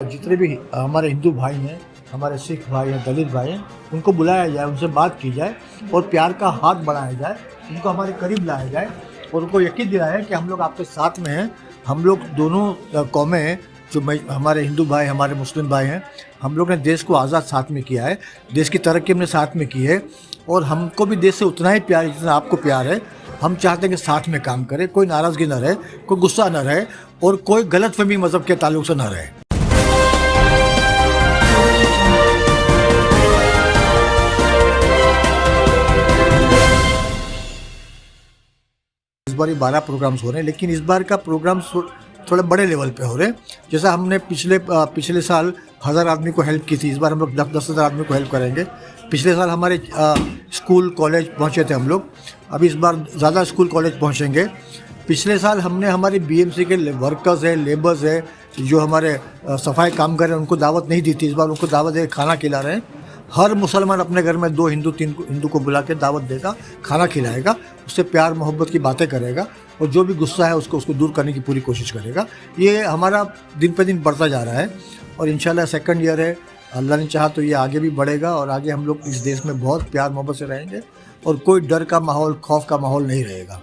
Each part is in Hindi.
जितने भी हमारे हिंदू भाई हैं, हमारे सिख भाई हैं, दलित भाई हैं, उनको बुलाया जाए, उनसे बात की जाए और प्यार का हाथ बढ़ाया जाए, उनको हमारे करीब लाया जाए और उनको यकीन दिलाया कि हम लोग आपके साथ में हैं। हम लोग दोनों कौमें हैं, जो हमारे हिंदू भाई, हमारे मुस्लिम भाई हैं, हम लोग ने देश को आज़ाद साथ में किया है, देश की तरक्की हमने साथ में की है और हमको भी देश से उतना ही प्यार है जितना आपको प्यार है। हम चाहते हैं कि साथ में काम करें, कोई नाराज़गी न रहे, कोई गुस्सा न रहे और कोई गलतफहमी मज़हब के ताल्लुक से न रहे। इस बार 12 प्रोग्राम्स हो रहे हैं, लेकिन इस बार का प्रोग्राम थोड़े बड़े लेवल पे हो रहे हैं। जैसा हमने पिछले साल 1000 आदमी को हेल्प की थी, इस बार हम लोग 10,000 आदमी को हेल्प करेंगे। पिछले साल हमारे स्कूल कॉलेज पहुंचे थे हम लोग, अभी इस बार ज़्यादा स्कूल कॉलेज पहुंचेंगे। पिछले साल हमने हमारी बीएमसी के वर्कर्स है, लेबर्स है, जो हमारे सफाई कामगार हैं, उनको दावत नहीं दी थी, इस बार उनको दावत दे खाना खिला रहे हैं। हर मुसलमान अपने घर में 2 हिंदू 3 हिंदू को बुला के दावत देगा, खाना खिलाएगा, उससे प्यार मोहब्बत की बातें करेगा और जो भी गुस्सा है उसको दूर करने की पूरी कोशिश करेगा। ये हमारा दिन पे दिन बढ़ता जा रहा है और इंशाल्लाह सेकंड ईयर है, अल्लाह ने चाहा तो ये आगे भी बढ़ेगा और आगे हम लोग इस देश में बहुत प्यार मोहब्बत से रहेंगे और कोई डर का माहौल, खौफ का माहौल नहीं रहेगा।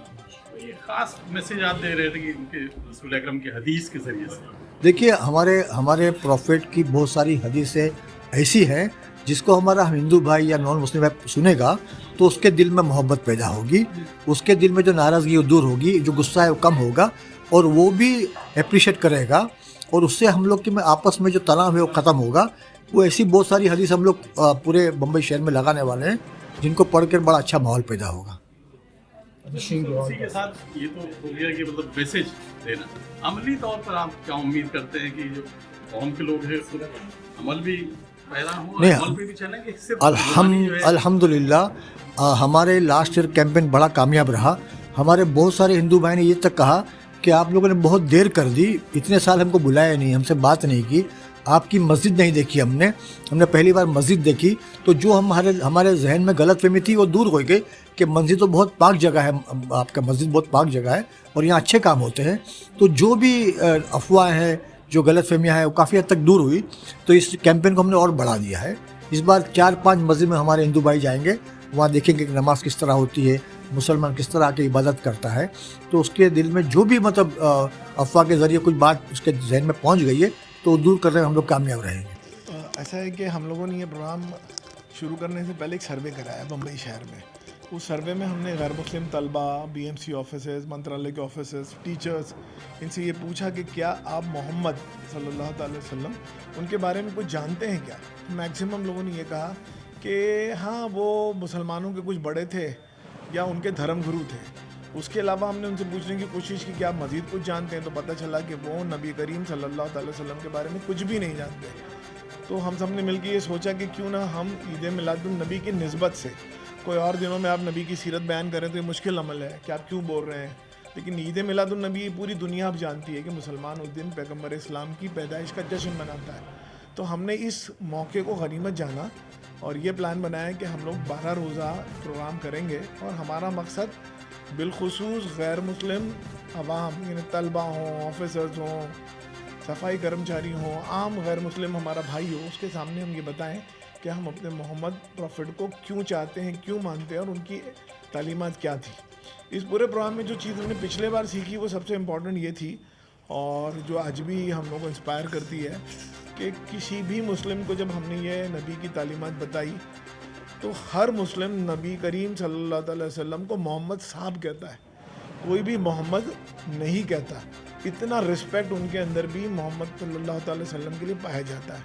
ये खास मैसेज आप दे रहे थे कि उनके रसूल अकरम की हदीस के ज़रिए से। देखिए, हमारे प्रॉफिट की बहुत सारी हदीसें ऐसी हैं जिसको हमारा हिंदू भाई या नॉन मुस्लिम भाई सुनेगा तो उसके दिल में मोहब्बत पैदा होगी, उसके दिल में जो नाराज़गी वो दूर होगी, जो गुस्सा है वो कम होगा और वो भी अप्रिशिएट करेगा और उससे हम लोग के में आपस में जो तनाव है वो ख़त्म होगा। वो ऐसी बहुत सारी हदीस हम लोग पूरे बम्बई शहर में लगाने वाले हैं जिनको पढ़कर बड़ा अच्छा माहौल पैदा होगा। इसी के साथ ये तो हो गया कि मतलब मैसेज देना, अमली तौर पर आप क्या उम्मीद करते हैं कि जो कौम के लोग हैं उसको अमल भी पैदा हो, अमल पे भी चलेंगे? इससे अल्हम्दुलिल्लाह हमारे लास्ट ईयर कैंपेन बड़ा कामयाब रहा। हमारे बहुत सारे हिंदू भाई ने ये तक कहा कि आप लोगों ने बहुत देर कर दी, इतने साल हमको बुलाया नहीं, हमसे बात नहीं की, आपकी मस्जिद नहीं देखी हमने पहली बार मस्जिद देखी तो जो हमारे जहन में गलतफहमी थी वो दूर हो गई कि मस्जिद तो बहुत पाक जगह है, आपका मस्जिद बहुत पाक जगह है और यहाँ अच्छे काम होते हैं। तो जो भी अफवाह हैं, जो गलतफहमियाँ हैं, वो काफ़ी हद तक दूर हुई। तो इस कैंपेन को हमने और बढ़ा दिया है। इस बार 4-5 मस्जिद में हमारे हिंदू भाई जाएंगे, वहाँ देखेंगे कि नमाज़ किस तरह होती है, मुसलमान किस तरह आके इबादत करता है। तो उसके दिल में जो भी मतलब अफवाह के ज़रिए कुछ बात उसके जहन में पहुँच गई है तो दूर करने में हम लोग कामयाब रहेंगे। ऐसा है कि हम लोगों ने ये प्रोग्राम शुरू करने से पहले एक सर्वे कराया बम्बई शहर में। उस सर्वे में हमने गैर मुस्लिम तलबा, बीएमसी ऑफिसर्स, मंत्रालय के ऑफिसर्स, टीचर्स, इनसे ये पूछा कि क्या आप मोहम्मद सल्लल्लाहु अलैहि वसल्लम उनके बारे में कुछ जानते हैं क्या। मैक्सिमम लोगों ने ये कहा कि हाँ, वो मुसलमानों के कुछ बड़े थे या उनके धर्मगुरु थे। उसके अलावा हमने उनसे पूछने की कोशिश की कि आप मज़ीद कुछ जानते हैं, तो पता चला कि वो नबी करीम सल्लल्लाहु अलैहि वसल्लम के बारे में कुछ भी नहीं जानते। तो हम सब ने मिलकर ये सोचा कि क्यों ना हम ईद मिलादुन नबी की निस्बत से कोई और दिनों में आप नबी की सीरत बयान करें तो ये मुश्किल अमल है कि आप क्यों बोल रहे हैं, लेकिन ईद मिलादुन नबी पूरी दुनिया अब जानती है कि मुसलमान उस दिन पैगम्बर इस्लाम की पैदाइश का जश्न मनाता है। तो हमने इस मौके को गनीमत जाना और ये प्लान बनाया कि हम लोग 12 रोज़ा प्रोग्राम करेंगे और हमारा मकसद बिलखुसूस गैर मुस्लिम अवाम, यानी तलबा हों, ऑफिसर्स हों, सफाई कर्मचारी हों, आम गैर मुस्लिम हमारा भाई हो, उसके सामने हम ये बताएं कि हम अपने मोहम्मद प्रॉफिट को क्यों चाहते हैं, क्यों मानते हैं और उनकी तालीमात क्या थी। इस पूरे प्रोग्राम में जो चीज़ हमने पिछले बार सीखी वो सबसे इम्पॉर्टेंट ये थी और जो आज भी हम लोग को इंस्पायर करती है कि किसी भी मुस्लिम को जब हमने ये नबी की तालीमात बताई तो हर मुस्लिम नबी करीम सल्लल्लाहु अलैहि वसल्लम को मोहम्मद साहब कहता है, कोई भी मोहम्मद नहीं कहता। इतना रिस्पेक्ट उनके अंदर भी मोहम्मद सल्लल्लाहु अलैहि वसल्लम के लिए पाया जाता है।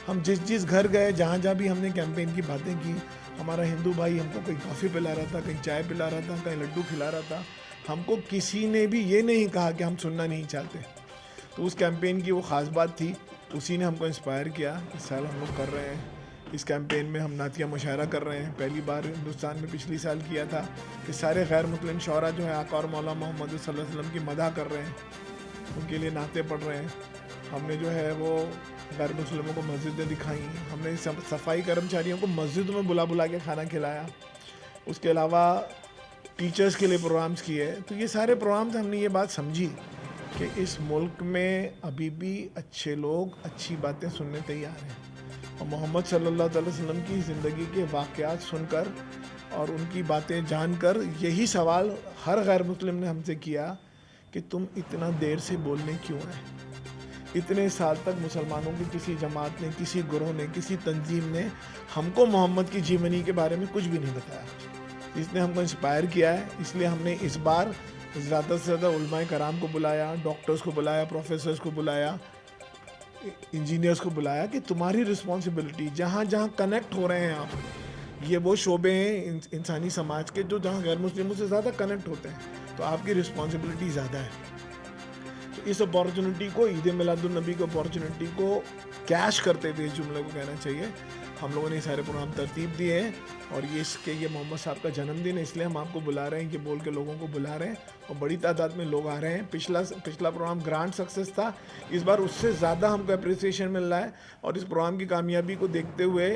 हम जिस घर गए, जहाँ भी हमने कैंपेन की बातें की, हमारा हिंदू भाई हमको कहीं कॉफ़ी पिला रहा था, कहीं चाय पिला रहा था, कहीं लड्डू खिला रहा था, हमको किसी ने भी ये नहीं कहा कि हम सुनना नहीं चाहते। तो उस कैंपेन की वो ख़ास बात थी, उसी ने हमको इंस्पायर किया। इस साल हम लोग कर रहे हैं, इस कैंपेन में हम नातिया मुशायरा कर रहे हैं। पहली बार हिंदुस्तान में पिछली साल किया था कि सारे गैर मुस्लिम शौरा जो है आका और मौला मोहम्मद सल्लल्लाहु अलैहि वसल्लम की मदह कर रहे हैं, उनके लिए नाते पढ़ रहे हैं। हमने जो है वो गैर मुस्लिमों को मस्जिदें दिखाई, हमने सफाई कर्मचारियों को मस्जिदों में बुला के खाना खिलाया। उसके अलावा टीचर्स के लिए प्रोग्राम्स किए। तो ये सारे प्रोग्राम्स हमने ये बात समझी कि इस मुल्क में अभी भी अच्छे लोग अच्छी बातें सुनने तैयार हैं, और मोहम्मद सल्लल्लाहु अलैहि वसल्लम की ज़िंदगी के वाक़यात सुनकर और उनकी बातें जानकर यही सवाल हर गैर मुस्लिम ने हमसे किया कि तुम इतना देर से बोलने क्यों आए। इतने साल तक मुसलमानों की किसी जमात ने, किसी गुरोह ने, किसी तंजीम ने हमको मोहम्मद की जीवनी के बारे में कुछ भी नहीं बताया। इसने हमको इंस्पायर किया है, इसलिए हमने इस बार ज़्यादा से ज़्यादा उलमाए कराम को बुलाया, डॉक्टर्स को बुलाया, प्रोफेसर्स को बुलाया, इंजीनियर्स को बुलाया कि तुम्हारी रिस्पॉन्सिबिलिटी जहाँ जहाँ कनेक्ट हो रहे हैं आप, ये वो शोबे हैं इंसानी समाज के जो जहाँ गैर मुस्लिमों से ज़्यादा कनेक्ट होते हैं, तो आपकी रिस्पॉन्सिबिलिटी ज़्यादा है। तो इस अपॉर्चुनिटी को, ईद मिलादुन्नबी की अपॉर्चुनिटी को कैश करते हुए इस जुमले को कहना चाहिए, हम लोगों ने सारे प्रोग्राम तरतीब दिए हैं, और ये मोहम्मद साहब का जन्मदिन है, इसलिए हम आपको बुला रहे हैं, ये बोल के लोगों को बुला रहे हैं, और बड़ी तादाद में लोग आ रहे हैं। पिछला प्रोग्राम ग्रांड सक्सेस था, इस बार उससे ज़्यादा हमको अप्रिसिएशन मिल रहा है, और इस प्रोग्राम की कामयाबी को देखते हुए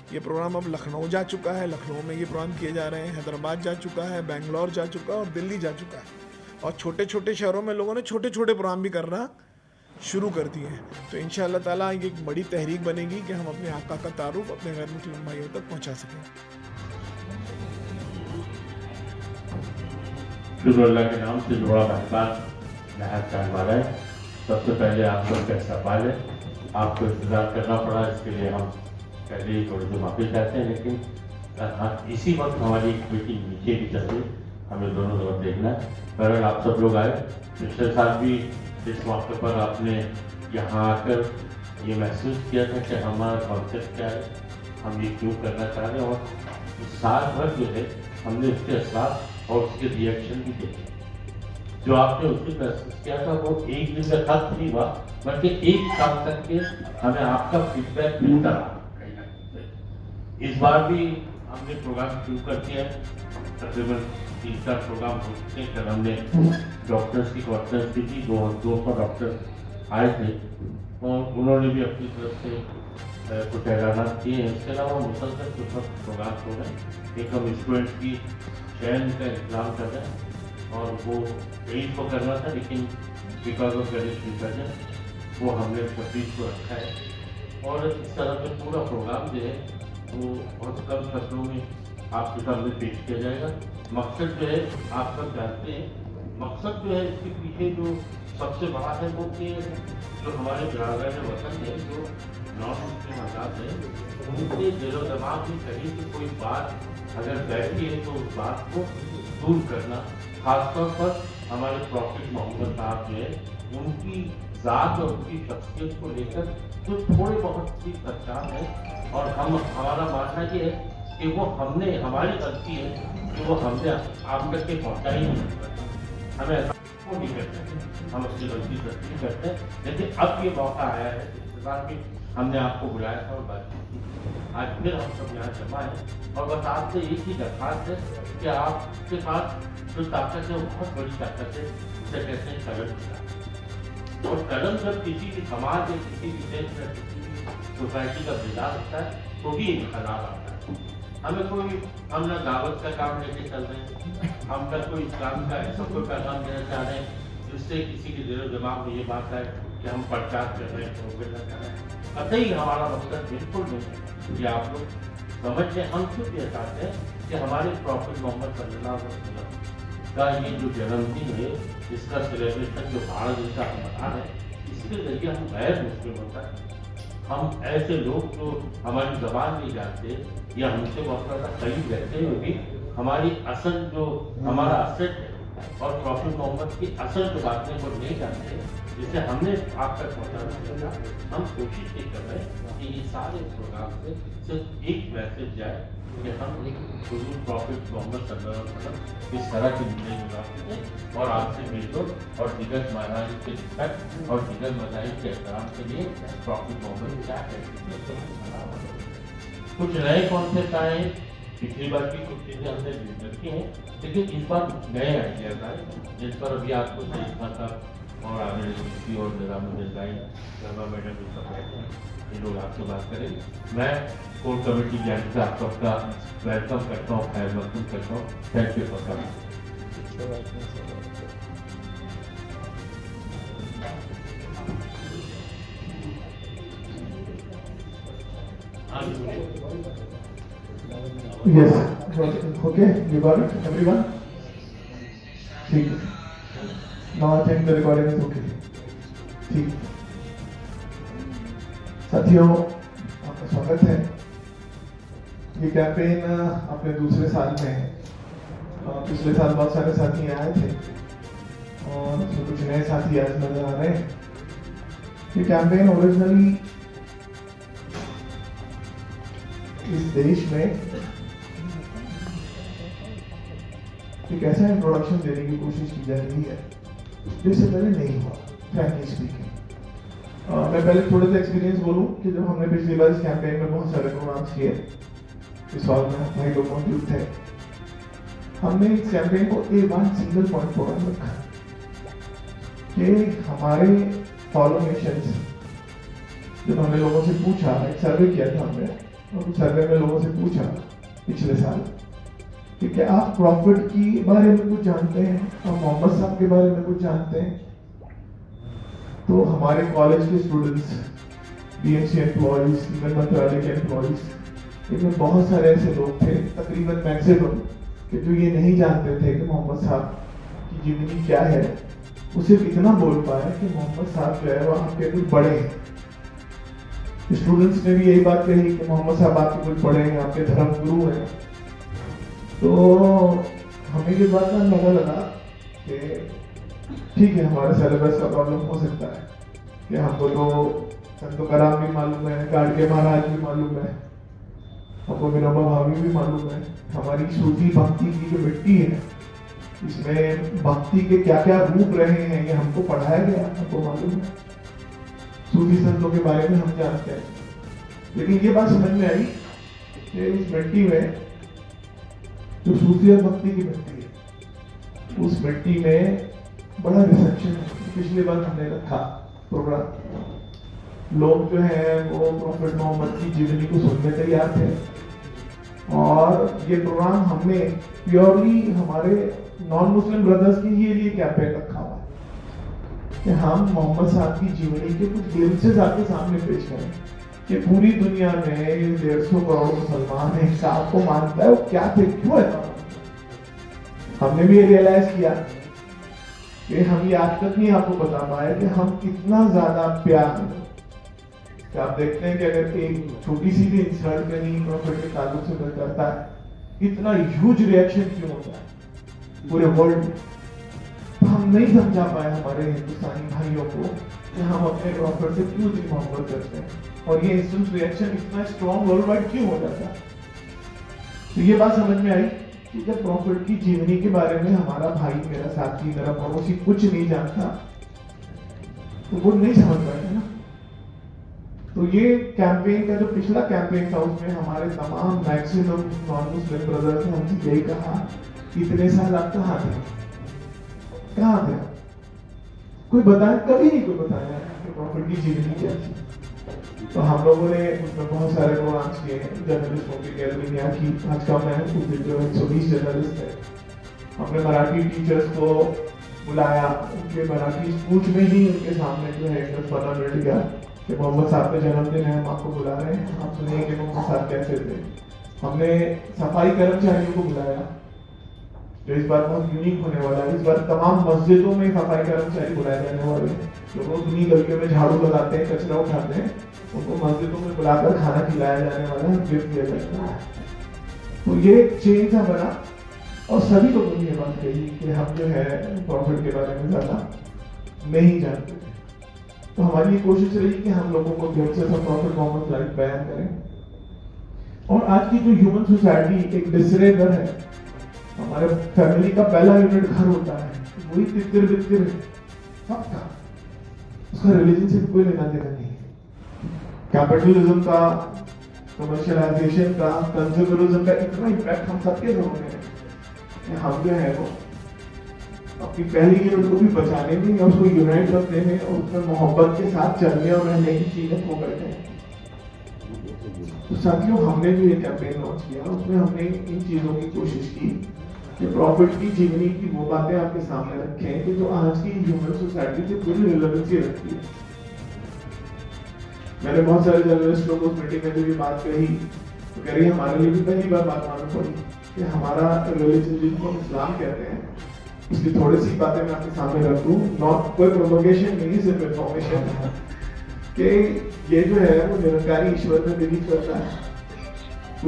ये प्रोग्राम अब लखनऊ जा चुका है, लखनऊ में ये प्रोग्राम किए जा रहे हैं, हैदराबाद जा चुका है, बेंगलोर जा चुका है और दिल्ली जा चुका है, और छोटे छोटे शहरों में लोगों ने छोटे छोटे प्रोग्राम भी करना शुरू कर दिए हैं। तो इंशाअल्लाह ताला ये एक बड़ी तहरीक बनेगी कि हम अपने आका का तारुफ अपने गैर मुस्लिम भाइयों तक पहुंचा सकें। शुरू अल्लाह के नाम से बड़ा मेहमान नहायत करने वाला है। सबसे पहले आप सब कैसा पाले, आपको इंतज़ार करना पड़ा, इसके लिए हम पहले ही थोड़ी सी माफ़ी चाहते हैं, लेकिन इसी वक्त हमारी एक मीटिंग नीचे भी चल रही, हमें दोनों तरफ देखना है। बहरहाल आप सब लोग आए, पिछले साल भी इस मौके पर आपने यहाँ आकर ये महसूस किया था कि हमारा कॉन्सेप्ट क्या है, हम ये क्यों करना चाह रहे हैं, और साल भर जो है हमने उसके असर और उसके रिएक्शन भी देखे। जो आपने उससे महसूस किया था वो एक दिन का खत्म नहीं हुआ, बल्कि एक साल तक के हमें आपका फीडबैक मिलता रहा। इस बार भी हमने प्रोग्राम शुरू कर दिया है, तकरीबन 3-4 प्रोग्राम हो चुके हैं। कल हमने डॉक्टर्स की कॉन्फ्रेंस की थी, दो डॉक्टर आए थे और उन्होंने भी अपनी तरफ से कुछ ऐलानात किए हैं। इसके अलावा मुसलसल कुछ प्रोग्राम हो रहे हैं। एक हम स्टूडेंट्स की चयन का इंतजाम कर रहे हैं, और वो 23 को करना था, लेकिन बिकॉज ऑफ वेरिफिकेशन वो हमने 25 को रखा है। और इस तरह से पूरा प्रोग्राम जो है वो बहुत कम शब्दों में आपके सामने पेश किया जाएगा। मकसद जो है आप सब जानते हैं, मकसद जो है इसके पीछे जो सबसे बड़ा है वो कि जो हमारे बिरादरान वतन है, जो नॉन मुस्लिम आज़ाद है, उनके दिलो दिमाग में कहीं से कोई बात अगर बैठी है तो उस बात को दूर करना। खासतौर पर हमारे प्रॉफिट मोहम्मद साहब जो है, उनकी ज़ात और उनकी शख्सियत को लेकर जो थोड़े बहुत सी पहचान है, और हमारा मानना ये है कि वो हमने, हमारी गलती है कि वो हमने आप तक के पहुँचा ही नहीं, हमें ऐसा नहीं करते, हम उसकी गलती तस्लीम करते हैं। लेकिन अब ये मौका आया है, इस बार भी हमने आपको बुलाया था और बातचीत की, आज फिर हम सब यहाँ जमा है, और बस आपसे एक ही दरख्वास्त है कि आपके पास जो ताकत है वो बहुत बड़ी ताकत है, उसे कहते हैं कदम उठाना। और कदम जब किसी भी समाज या किसी भी देश में किसी भी सोसाइटी का बिगाड़ होता है तो भी इनकलाब आता है। हमें कोई, हम ना दावत का काम लेके चल रहे हैं, हम ना कोई इस्लाम का ऐसा कोई पैगाम देना चाह रहे हैं जिससे किसी के दिलो दिमाग में ये बात है कि हम प्रचार कर रहे हैं, प्रोग्रेस कर रहे हैं। कतई हमारा मकसद बिल्कुल नहीं कि आप लोग समझ लें। हम खुद ये चाहते हैं कि हमारे प्रॉफिट मोहम्मद सल्लल्लाहु अलैहि वसल्लम का ये जो जन्मदिन है, इसका सेलिब्रेशन जो भारत देश हम मना रहे हैं, इसके जरिए हम गैर मुस्लिमों तक, हम ऐसे लोग जो हमारी ज़बान नहीं जानते या हमसे बहुत ज़्यादा करीब रहते हुए भी हमारी असल जो हमारा असेट है और प्रॉफिट मोहम्मद की असल जो बातें वो नहीं जानते, जिसे हमने आप तक पहुँचाना चाहिए। हम कोशिश ये कर रहे हैं कि ये सारे प्रोग्राम से सिर्फ एक मैसेज जाए कि हम हुजूर प्रॉफिट मोहम्मद सल्लल्लाहु अलैहि वसल्लम इस तरह की ज़िंदगी गुजारते हैं, और आपसे मिलकर और दीगर मज़ाहिब के रिस्पेक्ट और दीगर मज़ाहिब के एहतराम के लिए प्रॉफिट मोहम्मद क्या कहते हैं। कुछ नए कॉन्सेप्ट आए हैं, पिछली बार भी कुछ चीज़ें हमने रखी हैं, लेकिन इस बार नए आइडियाज आए जिस पर अभी आपको देखना था, और आगे डी और डिज़ाइन शर्मा मैडम ये सब रहते हैं, ये लोग आपसे बात करेंगे। मैं कोर कमेटी जैन से आप सबका वेलकम करता हूँ, खैर मकबूल करता हूँ। Thank you for coming. Yes. Okay, you got it, everyone? ठीक है. Now I think the recording is okay. ठीक. साथियों, आपका स्वागत है. ये कैंपेन अपने दूसरे साल में है. पिछले साल बहुत सारे साथी आए थे और कुछ नए साथी आज नजर आ रहे हैं. ये कैंपेन ओरिजिनली इस देश में एक ऐसा इंट्रोडक्शन देने की कोशिश की जा रही है जिससे पहले नहीं हुआ, फ्रैंकली स्पीकिंग. मैं पहले थोड़ा सा एक्सपीरियंस बोलूं कि जब हमने पिछली बार इस कैंपेन में बहुत सारे प्रोग्राम्स किए, इस साल में भाई लोग मौजूद थे, हमने इस कैंपेन को एक सिंगल पॉइंट प्रोग्राम रखा कि हमारे फॉलो नेशंस, जब हमने लोगों से पूछा, एक सर्वे किया था हमने, और सर्वे में लोगों से पूछा पिछले साल कि क्या आप प्रॉफिट के बारे में कुछ जानते हैं और मोहम्मद साहब के बारे में कुछ जानते हैं. तो हमारे कॉलेज के स्टूडेंट्स, बीएमसी एम्प्लॉइज, इवन मंत्रालय के एम्प्लॉइज, इनमें बहुत सारे ऐसे लोग थे, तकरीबन मैक्सिमम, कि जो ये नहीं जानते थे कि मोहम्मद साहब की जीवनी क्या है. वो सिर्फ इतना बोल पाए कि मोहम्मद साहब जो है वो आपके कुछ बड़े हैं. स्टूडेंट्स ने भी यही बात कही कि मोहम्मद साहब आपके कुछ बड़े हैं, आपके धर्म गुरु हैं. तो हमें ये बात का अंदाजा लगा कि ठीक है, हमारे सिलेबस का प्रॉब्लम हो सकता है कि हमको तो संतो कराम भी मालूम है, गाड़गे महाराज भी मालूम है, हमको विनोबा भाभी भी मालूम है. हमारी सूफी भक्ति की जो मिट्टी है, इसमें भक्ति के क्या क्या रूप रहे हैं ये हमको पढ़ाया गया, हमको मालूम है. सूफी संतों के बारे में हम जानते हैं. लेकिन ये बात समझ में आई कि इस मिट्टी में जो सूफी और भक्ति की मिट्टी है, उस मिट्टी में बड़ा रिसेप्शन है. पिछली बार हमने रखा प्रोग्राम, लोग जो है वो प्रॉफिट मोहम्मद की जीवनी को सुनने तैयार थे. और ये प्रोग्राम हमने प्योरली हमारे नॉन मुस्लिम ब्रदर्स के लिए कैंपेन रखा हुआ है कि हम मोहम्मद साहब की जीवनी के कुछ ग्लिम्सेस आपके सामने पेश करें कि पूरी दुनिया में 150 करोड़ मुसलमान एक साहब को मानता है, वो क्या थे, क्यों है. हमने भी ये रियलाइज किया कि हम ये आज तक नहीं आपको बता पाए कि हम कितना ज्यादा प्यार हैं. कि आप देखते हैं कि अगर एक छोटी सी भी इंसल्ट कहीं प्रॉफिट के ताल्लुक से करता है, इतना ह्यूज रिएक्शन क्यों होता है पूरे वर्ल्ड में. हम नहीं समझा पाए हमारे हिंदुस्तानी भाइयों को कि हम अपने प्रॉफिट से क्यों इतनी मोहब्बत करते हैं, और ये इंस्टेंट रिएक्शन इतना स्ट्रॉन्ग वर्ल्ड वाइड क्यों हो जाता है. तो ये बात समझ में आई कि जब प्रॉफिट की जीवनी के बारे में हमारा भाई, मेरा साथी, मेरा पड़ोसी कुछ नहीं जानता, तो वो नहीं समझ पाएगा ना. तो ये कैंपेन का जो पिछला कैंपेन था, उसमें हमारे तमाम मैक्सिमम नॉन मुस्लिम ब्रदर्स ने हमसे यही कहा, इतने साल आप कहाँ थे, कोई बताया, कभी नहीं कोई बताया कि प्रॉफिट की जीवनी क्या थी. तो हम लोगों ने उसमें बहुत सारे प्रोग्राम्स किए, जर्नलिस्टों की गैलरी यहाँ की. आज का मैं जो 120 जर्नलिस्ट है, हमने मराठी टीचर्स को बुलाया, उनके मराठी स्कूल में ही उनके सामने जो है 10-15 मिनट गया कि मोहम्मद साहब का जन्मदिन है, हम आपको बुला रहे हैं, आप सुनिए कि मोहम्मद साहब कैसे थे. हमने सफाई कर्मचारियों को बुलाया, तो इस बार बहुत यूनिक होने वाला है. इस बार तमाम मस्जिदों में सफाई कर्मचारी बुलाए जाने वाले हैं. जो रोज उन्हीं गलियों में झाड़ू लगाते हैं, कचरा उठाते हैं, उनको मस्जिदों में बुलाकर खाना खिलाया जाने वाला है, गिफ्ट दिया जाता है. तो ये चेंज था बना, और सभी लोगों ने ये बात कही कि हम जो है प्रॉफिट के बारे में ज्यादा नहीं जानते थे. तो हमारी ये कोशिश रही कि हम लोगों को गिफ्ट से प्रॉफिट मोहम्मद लाइफ बयान करें. और आज की जो ह्यूमन सोसाइटी एक डिसरेबर है, हमारे फैमिली का पहला यूनिट घर होता है, वही तितर बितर है सबका, उसका रिलीजन से कोई लेना देना नहीं है. कैपिटलिज्म का, कमर्शियलाइजेशन का, कंज्यूमरिज्म का इतना इम्पैक्ट हम सबके लोगों में है. हम जो है वो अपनी पहली यूनिट को भी बचाने में, उसको यूनाइट रखने में, और उसमें मोहब्बत के साथ चलने और रहने की चीजें खो बैठे हैं. तो साथियों, हमने जो ये कैंपेन लॉन्च किया, उसमें हमने इन चीजों की कोशिश की कि प्रॉफिट की जीवनी की वो बातें आपके सामने रखें कि जो आज की ह्यूमन सोसाइटी से पूरी रिलेवेंसी रखती है. मैंने बहुत सारे जर्नलिस्टों को उस मीटिंग में जो भी बात कही तो कह रही है हमारे लिए भी पहली बार बात मालूम पड़ी कि हमारा रिलीजन जिसको हम इस्लाम कहते हैं, इसलिए थोड़ी सी बातें मैं आपके सामने रख दूं, नॉट कोई प्रोपोगेशन नहीं, सिर्फ इन्फॉर्मेशन कि ये जो है वो निरंकारी ईश्वर में बिलीव करता है।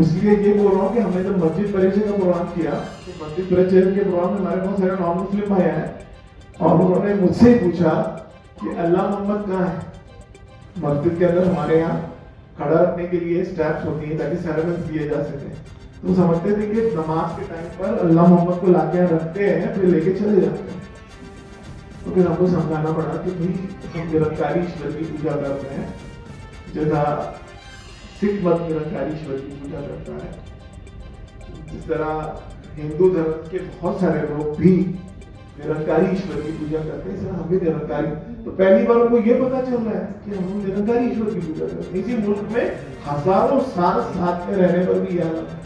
इसलिए ये बोल रहा हूँ कि हमने जब मस्जिद परिचय का प्रोग्राम किया तो मस्जिद परिचय के प्रोग्राम में हमारे बहुत सारे नॉन मुस्लिम भाई हैं और उन्होंने मुझसे पूछा कि अल्लाह मोहम्मद कहाँ है। मस्जिद के अंदर हमारे यहाँ खड़ा रखने के लिए स्टेप्स होती हैं ताकि सेरेमनी दिए जा सके, तो समझते थे कि नमाज के टाइम पर अल्लाह मोहम्मद को लाके यहाँ रखते हैं फिर लेके चले जाते हैं। तो फिर हमको समझाना पड़ा कि भाई हम निरंकारी ईश्वर की पूजा करते हैं, जैसा सिख मत निरंकारी ईश्वर की पूजा करता है, जिस तरह हिंदू धर्म के बहुत सारे लोग भी निरंकारी ईश्वर की पूजा करते हैं, इसलिए हम भी निरंकारी। तो पहली बार उनको ये पता चल रहा है कि हम निरंकारी ईश्वर की पूजा करते हैं। इसी मुल्क में हजारों साल साथ में रहने पर भी याद आता है।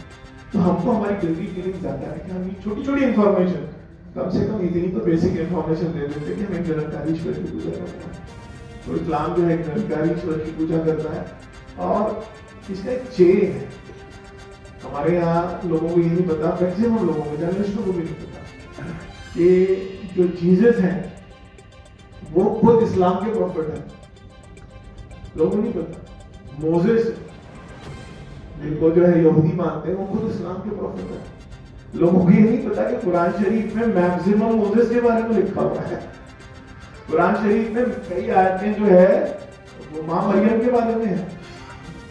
तो हमको हमारी गिल्टी फीलिंग ज्यादा है कि हम छोटी छोटी इन्फॉर्मेशन, कम से कम इतनी तो बेसिक इन्फॉर्मेशन दे देते कि हमें निरंकारी ईश्वर की पूजा करना है। तो इस्लाम जो है निरंकारी ईश्वर की पूजा करता है और इसका एक चेन है। हमारे यहाँ लोगों को ये नहीं पता, मैक्सिमम लोगों को, जर्नलिस्टों को भी नहीं पता कि जो जीसस हैं वो खुद इस्लाम के प्रॉफिट हैं। लोगों को नहीं पता मोसेस जिनको जो है यहूदी मानते हैं वो खुद इस्लाम के प्रॉफिट हैं। लोगों को ये नहीं पता कि कुरान शरीफ में मैक्सिमम मोसेस के बारे में लिखा हुआ है। कुरान शरीफ में कई आयतें जो है वो माँ मरियम के बारे में है,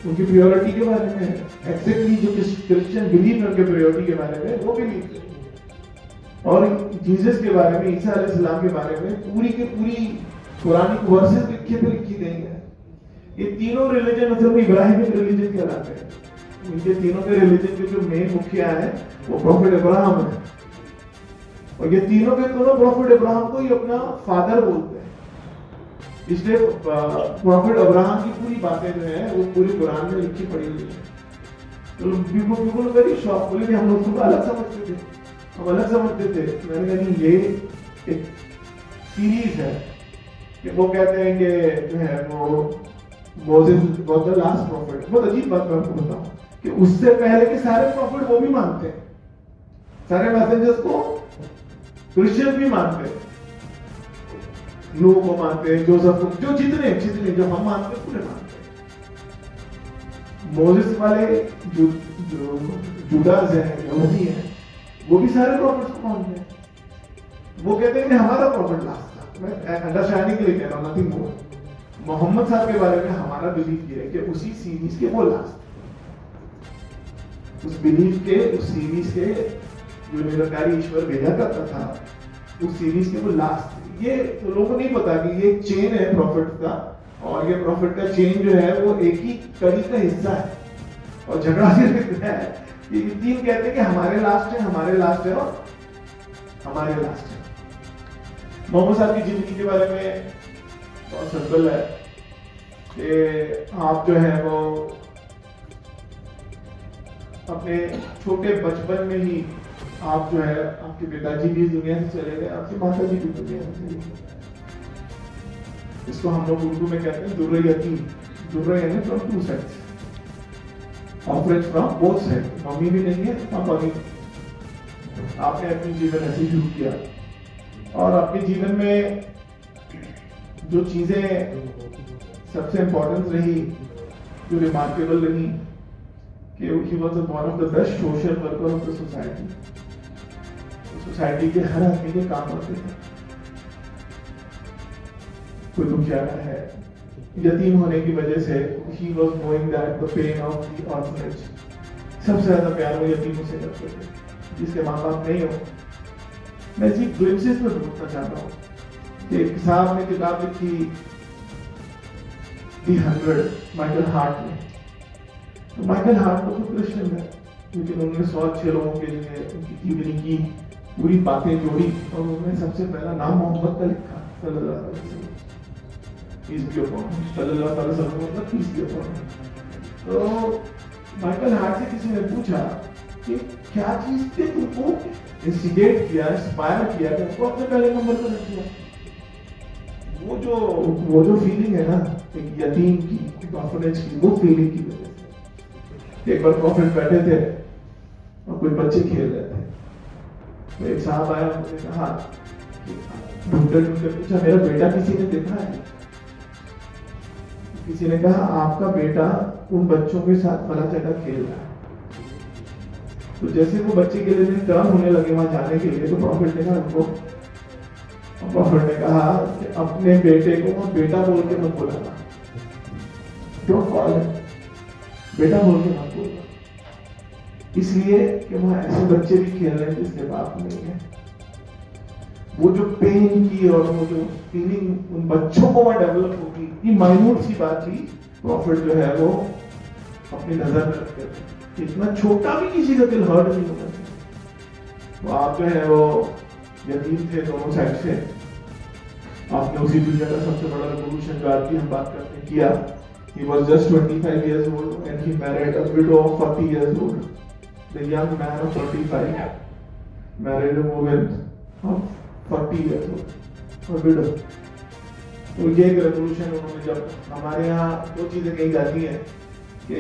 उनकी प्योरिटी के बारे में है। एक्जेक्टली जो क्रिश्चियन बिलीव है उनके प्योरिटी के बारे में वो बिलीव है। और जीसस के बारे में, ईसा अलैहिस्सलाम के बारे में पूरी की पूरी कुरानिक वर्सेस लिखे पे लिखी गई है। ये तीनों रिलीजन असल में इब्राहिमिक रिलीजन कहलाते हैं। इनके तीनों के रिलीजन के जो मेन मुखिया है वो प्रॉफिट इब्राहिम है, और ये तीनों के दोनों प्रॉफिट इब्राहिम को ही अपना फादर बोलते हैं। इसलिए प्रॉफिट अब्राहम की पूरी बातें जो है वो पूरी कुरान में लिखी पड़ी हुई है। तो बिल्कुल वेरी शॉक बोले कि हम लोग उसको अलग समझते थे, हम अलग समझते थे। मैंने कहा ये एक सीरीज है कि वो कहते हैं कि जो है वो Moses was the last profit. बहुत अजीब बात मैं आपको बताऊं कि उससे पहले के सारे प्रॉफिट वो भी मानते हैं, सारे मैसेंजर्स को क्रिश्चियन भी मानते हैं, नूह को मानते हैं, जोसेफ को, जो जितने जो हम मानते हैं पूरे मानते हैं। मोसेस वाले जो जुडास हैं, यहूदी हैं, वो भी सारे प्रॉफिट्स को मानते हैं। वो कहते हैं कि हमारा प्रॉफिट लास्ट था। मैं अंडरस्टैंडिंग के लिए कह रहा हूं, नथिंग मोर। मोहम्मद साहब के बारे में हमारा बिलीफ ये है कि उसी सीरीज के वो लास्ट, उस बिलीफ के, उस सीरीज के जो निरंकारी ईश्वर भेजा करता था, उस सीरीज के वो लास्ट। ये तो लोगों को नहीं पता कि ये चेन है प्रॉफिट का, और ये प्रॉफिट का चेन जो है वो एक ही कड़ी का हिस्सा है। और झगड़ा सिर्फ है कि तीन कहते हैं कि हमारे लास्ट है, हमारे लास्ट है और हमारे लास्ट है। मोहम्मद साहब की जिंदगी के बारे में बहुत सिंपल है कि आप जो है वो अपने छोटे बचपन में ही आप जो है, आपके पिताजी भी इस दुनिया से चले गए, आपकी माता जी भी दुनिया से चली गई। इसको हम लोग उर्दू में कहते हैं दुर्र यतीम। दुर्र यानी from two sides, operate from both side. Mummy भी नहीं है, पापा भी। आपने अपनी जीवन ऐसे शुरू किया और अपने जीवन में जो चीजें सबसे इंपॉर्टेंट रही, जो रिमार्केबल रही, कि he was one of the best social worker of the society। Society के हर आदमी के काम आते थे। कोई दुखियारा है, यतीम होने की वजह से he was knowing that the pain of the orphanage। सबसे ज्यादा प्यार वो यतीमों से करते थे, जिसके माँ बाप नहीं हो। मैं इसी ग्लिम्सेस में ढूंढना चाहता हूँ कि एक साहब ने किताब लिखी The 100 माइकल हार्ट ने। तो माइकल हार्ट तो खुद क्रिश्चियन है, लेकिन उन्होंने 100 अच्छे लोगों के लिए उनकी जीवनी की पूरी बातें जोड़ी और उन्होंने सबसे पहला नाम मोहम्मद का लिखा, सल्लल्लाहु अलैहि वसल्लम। पीस बी अपॉन हिम, सल्लल्लाहु अलैहि वसल्लम मतलब पीस बी अपॉन हिम। तो माइकल हार्ट से किसी ने पूछा कि क्या चीज ने तुमको इंस्टिगेट किया, इंस्पायर किया कि तुमको अपने पहले नंबर पर रख दिया। वो जो फीलिंग है ना एक यतीम की, एक ऑर्फनेज की, वो फीलिंग की वजह से एक बार प्रॉफिट बैठे थे और कुछ बच्चे खेल रहे थे, तो एक साहब आया, उन्होंने कहा, ढूंढते ढूंढते पूछा, मेरा बेटा किसी ने देखा है? किसी ने कहा, आपका बेटा उन बच्चों के साथ फला जगह खेल रहा है। तो जैसे वो बच्चे के लिए टर्न होने लगे वहां जाने के लिए, तो प्रॉफिट ने कहा उनको, प्रॉफिट ने कहा कि अपने बेटे को वहां बेटा बोल के मत बोलना, डोंट कॉल हिम, बेटा बोल के मत बोलना, इसलिए कि वहां ऐसे बच्चे भी खेल रहे हैं जिसके बाप नहीं है। वो जो पेन की और वो जो फीलिंग उन बच्चों को वहां डेवलप होगी, ये माइन्यूट सी बात थी, प्रॉफिट जो है वो अपनी नजर में रखते थे, इतना छोटा भी किसी का दिल हर्ट नहीं होना चाहिए। तो आप जो है वो यतीम थे दोनों साइड से, आपने उसी दुनिया का सबसे बड़ा रेवोल्यूशन जो आज की हम बात करते हैं किया। He was just 25 years old and he married a widow of 40 years old. The young man of 35 married a woman of 40 years old, a widow. तो ये एक रेवोल्यूशन उन्होंने, जब हमारे यहाँ दो चीजें कही जाती हैं कि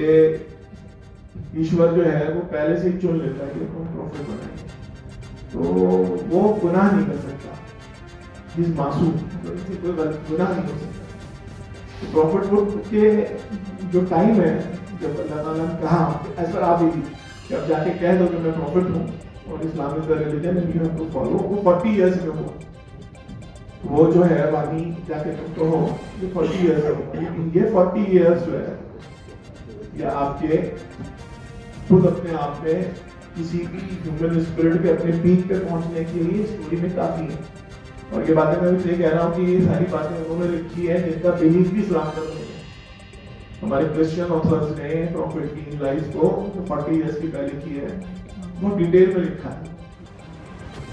ईश्वर जो है वो पहले से ही चुन लेता है कि कौन प्रॉफिट बनाएंगे, तो वो गुनाह नहीं कर सकता, जिस मासूम कोई गुनाह नहीं हो सकता। तो प्रॉफिट के जो टाइम है, जब अल्लाह ताला ने कहा एज पर आप भी कि अब जाके कह दो कि मैं प्रॉफिट हूँ और Islam is the religion and you have to follow, वो 40 इयर्स में हुआ। वो जो है बाकी जाके तुम तो हो ये 40 इयर्स हो, लेकिन ये 40 इयर्स जो है या आपके खुद अपने आप में किसी भी ह्यूमन स्पिरिट के अपने पीक पे पहुंचने के लिए स्टोरी में काफी है। और ये बातें मैं इसलिए कह रहा हूँ कि ये सारी बातें उन्होंने लिखी है जिनका बिलीफ भी इस्लाम का नहीं है। हमारे क्रिश्चियन ऑथर्स ने प्रॉफिट की लाइफ को 40 इयर्स की पहले की है, बहुत डिटेल में लिखा है,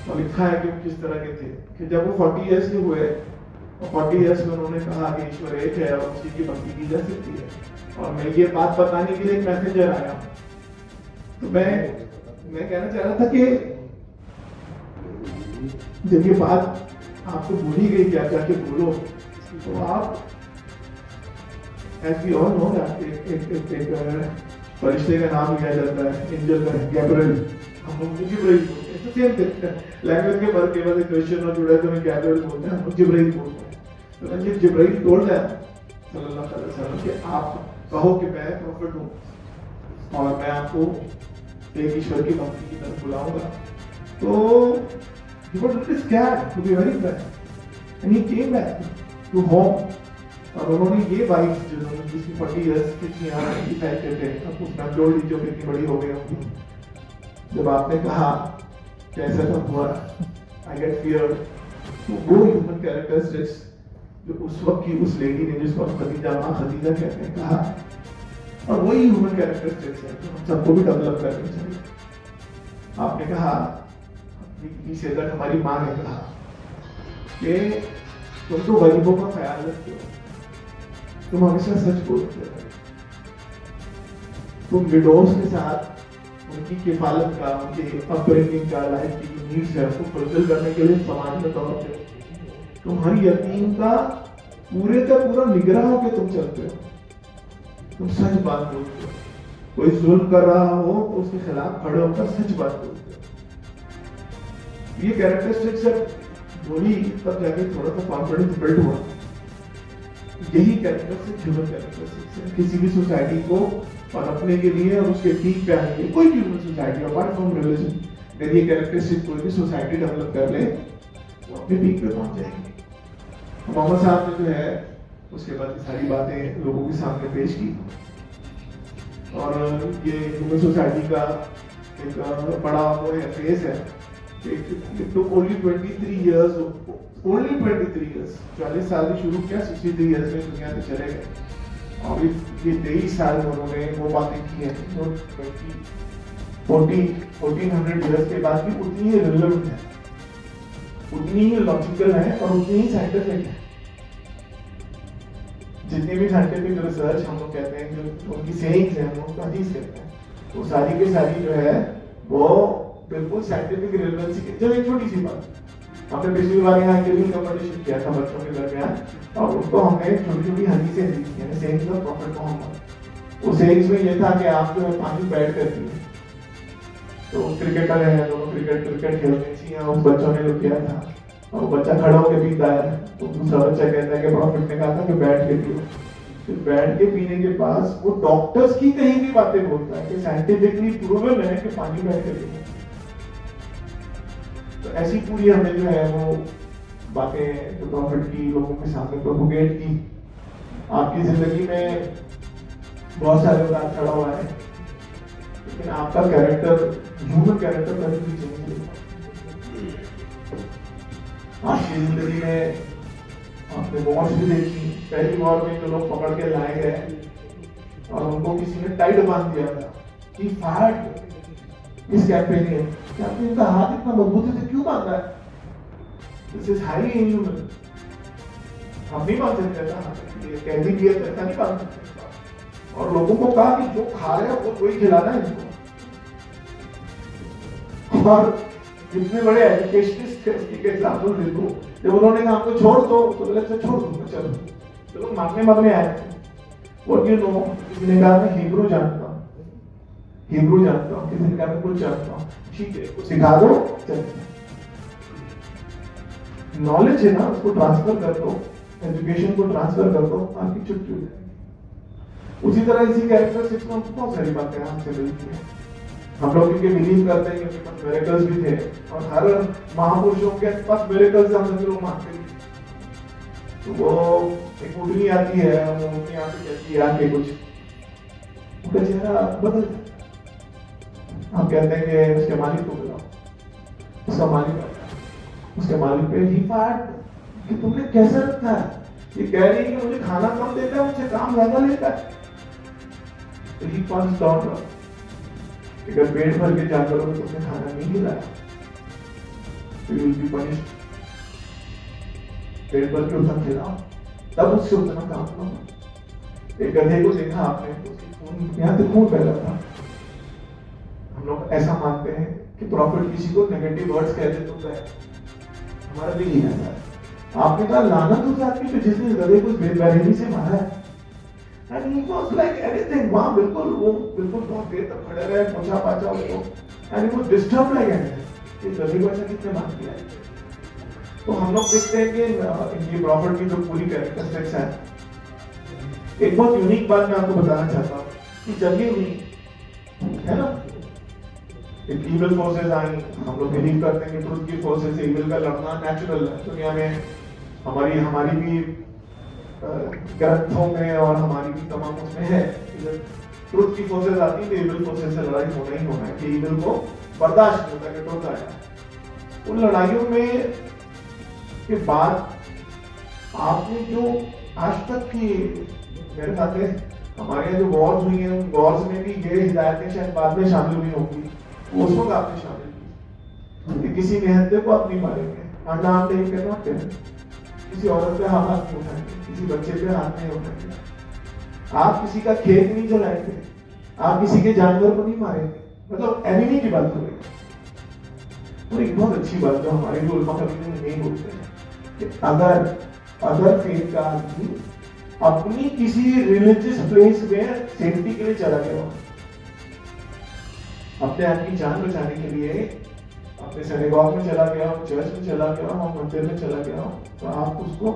और लिखा है कि वो किस तरह के थे कि जब वो 40 इयर्स के हुए और 40 इयर्स में उन्होंने कहा कि ईश्वर एक है और उसी की भक्ति की जा सकती है, और मैं ये बात बताने के लिए एक मैसेंजर आया। तो मैं कहना चाह रहा था कि जब ये बात आपको बोली गई क्या क्या के बोलो, तो आप एज वी ऑल नो एक फरिश्ते का नाम लिया जाता है, एंजल का, गैब्रिएल, हम लोग जिब्राइल बोलते हैं, तो सेम लैंग्वेज के फर्क के बाद क्रिश्चियन और जुड़े तो मैं गैब्रिएल बोलते हैं, हम लोग जिब्राइल बोलते हैं। तो जब जिब्राइल टोल्ड है सल्लल्लाहु अलैहि वसल्लम कि आप कहो कि मैं प्रॉफिट हूँ और मैं आपको एक ईश्वर की भक्ति की तरफ बुलाऊंगा, तो he was a little scared, to be very frank, and he came back to home। और उन्होंने ये वाइफ जिसकी 40 इयर्स कितनी डिसाइड करते हैं, अब उसमें जोड़ लीजिए कितनी बड़ी हो गई होगी, जब आपने कहा कैसा सब हुआ, आई गेट फियर, तो वो ह्यूमन कैरेक्टरिस्टिक्स जो उस वक्त की उस लेडी ने, जिसको हम खदीजा, माँ खदीजा कहते हैं, कहा, और वही ह्यूमन कैरेक्टरिस्टिक्स है जो हम सबको भी डेवलप करनी चाहिए। आपने कहा, हमारी माँ ने कहा कि तुम तो गरीबों का ख्याल रखते हो, तुम हमेशा सच बोलते हो, तुम विडोज के साथ उनकी किफालत का, उनके अपब्रिंगिंग का, लाइफ की जो नीड्स है उसको फुलफिल करने के लिए समाज में दौड़ते हो, तुम हर यतीम का पूरे का पूरा निगरान होकर तुम चलते हो, तुम सच बात बोलते हो, कोई जुल्म कर रहा हो तो उसके खिलाफ खड़े होकर सच बात बोलते हो। ये कैरेक्टरिस्टिक्स जब बोली तब जाके थोड़ा सा कॉन्फिडेंस बिल्ड हुआ। यही कैरेक्टरिस्टिक्स ह्यूमन कैरेक्टरिस्टिक्स है किसी भी सोसाइटी को और अपने के लिए और उसके पीक पे आने के लिए, कोई भी human society apart from religion, अगर ये कैरेक्टरिस्टिक्स कोई भी सोसाइटी डेवलप कर ले तो अपने पीक पे पहुंच जाएगी। मोहम्मद साहब ने जो है उसके बाद सारी बातें लोगों के सामने पेश की, और ये ह्यूमन सोसाइटी का एक बड़ा वो है फेस है। It took only 23 years, only 23 years, 40 साल से शुरू किया, 63 years में दुनिया में चले गए, और ये 23 साल में उन्होंने वो बातें की हैं जो 1400 years के बाद भी उतनी ही रिलेवेंट है, उतनी ही लॉजिकल है और उतनी ही साइंटिफिक है। जितनी भी साइंटिफिक रिसर्च हम लोग कहते हैं, जो उनकी सेइंग्स हैं, हम उनका हदीस कहते हैं, वो सारी की सारी जो है वो बिल्कुल साइंटिफिक रिलेवेंसी की। जब एक छोटी सी बात, हमने पिछली बार यहाँ इंटरव्यू कंपटीशन किया था बच्चों के दरमियान, और उनको हमने छोटी छोटी हदीसें दी, यानी सेइंग्स ऑफ प्रॉफिट मोहम्मद। उस सेइंग्स में ये था कि आप जो है पानी बैठ कर पिए। तो क्रिकेटर है, दोनों क्रिकेट खेलने चाहिए, उस बच्चों ने जो किया था, और वो बच्चा खड़ा होकर पीता है, तो दूसरा बच्चा कहता है कि प्रॉफिट ने कहा था कि बैठ के पियो। फिर बैठ के पीने के पास वो डॉक्टर्स की कहीं भी बातें बोलता है कि साइंटिफिकली प्रूवन है कि पानी बैठ के पियो। तो ऐसी पूरी हमने जो है वो बातें जो प्रॉफिट की लोगों के सामने प्रोपोगेट की। आपकी जिंदगी में बहुत सारे उदाहरण खड़ा हुआ है, लेकिन आपका कैरेक्टर, ह्यूमन कैरेक्टर कभी भी चेंज नहीं होगा। आपकी जिंदगी में आपने वॉर्स भी देखी, पहली वॉर में जो लोग पकड़ के लाए गए और उनको किसी ने टाइट बांध दिया था कि फाट इस कैंपेन में कि आपने इनका हाथ इतना मजबूती से क्यों बांधा है? This is highly inhuman. हम नहीं बांध सकते था, ये कैदी भी है, ऐसा नहीं बांध सकते। और लोगों को कहा कि जो खा रहे हैं वो कोई खिलाना है इनको। और जितने बड़े एजुकेशनिस्ट थे उसकी एग्जाम्पल दे दूं, जब उन्होंने कहा हमको छोड़ दो तो बोले अच्छा छोड़ दूंगा, चलो तो लोग मांगने आए थे। व्हाट यू नो, किसी ने कहा मैं हिब्रू जानता हूँ, किसी ने कहा मैं कुछ जानता हूँ, ठीक है कुछ सिखा दो, चलो नॉलेज है ना उसको ट्रांसफर कर दो, एजुकेशन को ट्रांसफर कर दो, आपकी छुट्टी हो जाएगी। उसी तरह इसी कैरेक्टरिस्टिक्स में बहुत सारी बातें हमसे मिलती हैं। हम लोग इनके बिलीव करते हैं कि उनके पास मिरेकल्स भी थे, और हर महापुरुषों के पास मिरेकल्स हम सभी लोग मानते हैं। तो वो एक उठनी आती है, वो उठनी आती कहती है आके कुछ, उनका चेहरा बदल जाता है। आप कहते हैं कि उसके मालिक को बुलाओ, उसका मालिक आता है, उसके मालिक पे ही फाट कि तुमने कैसे रखा है? ये कह रही है कि मुझे खाना कम देता है, मुझसे काम ज्यादा लेता है। तो ही पॉइंट्स आउट, अगर पेट भर के जानवरों को तुमने खाना नहीं खिलाया तो यू विल बी पनिश्ड। पेट भर के उतना खिलाओ, तब उससे उतना काम लो। एक गधे को देखा आपने, उसकी खून यहाँ से खून बह रहा था। हम लोग ऐसा मानते हैं कि प्रॉफिट किसी को नेगेटिव वर्ड्स कह दे तो हमारा दिल ही ऐसा है। आपने कहा लानत उस आदमी पे जिसने गधे को बेरहमी से मारा है। And he was like anything, वहाँ बिल्कुल बहुत देर तक खड़े रहे, पोछा पाछा उसको, and he was disturbed like anything। ये गधे को ऐसा किसने मार दिया है? तो हम लोग देखते हैं कि इनकी प्रॉफिट की जो पूरी कैरेक्टरिस्टिक्स है, एक बहुत यूनिक बात मैं आपको बताना चाहता हूँ कि जब ये हुई है ना, एक इविल फोर्सेस आई, हम लोग बिलीव करते हैं कि ट्रुथ की फोर्सेस से इविल का लड़ना नेचुरल है दुनिया में। हमारी भी ग्रंथों में और हमारी भी तमाम उसमें है, ट्रुथ की फोर्सेस आती है तो इविल फोर्सेस से लड़ाई होना ही होना है, कि इविल को बर्दाश्त नहीं होता कि ट्रुथ आया। उन लड़ाइयों में के बाद आपने जो आज तक की मेरे ख्याल से हमारे यहाँ जो वॉर्स हुई हैं, उन वॉर्स में भी ये हिदायतें शायद बाद में शामिल हुई होंगी, वो उस वक्त आपने शामिल की। किसी निहत्थे को आप नहीं मारेंगे, अंडा आप नहीं करना, किसी औरत पे हाथ नहीं उठाएंगे, किसी बच्चे पे हाथ नहीं उठाएंगे, आप किसी का खेत नहीं जलाएंगे, आप किसी के जानवर को नहीं मारेंगे, मतलब एनिमी की बात हो रही। और एक बहुत अच्छी बात जो हमारे जो उलमा कभी नहीं बोलते हैं कि अगर फेथ का आदमी अपनी किसी रिलीजियस प्लेस में सेफ्टी के लिए चला गया, अपने आप की जान बचाने के लिए अपने सिनेगॉग में चला गया, चर्च में चला गया, मंदिर में चला गया, तो आप उसको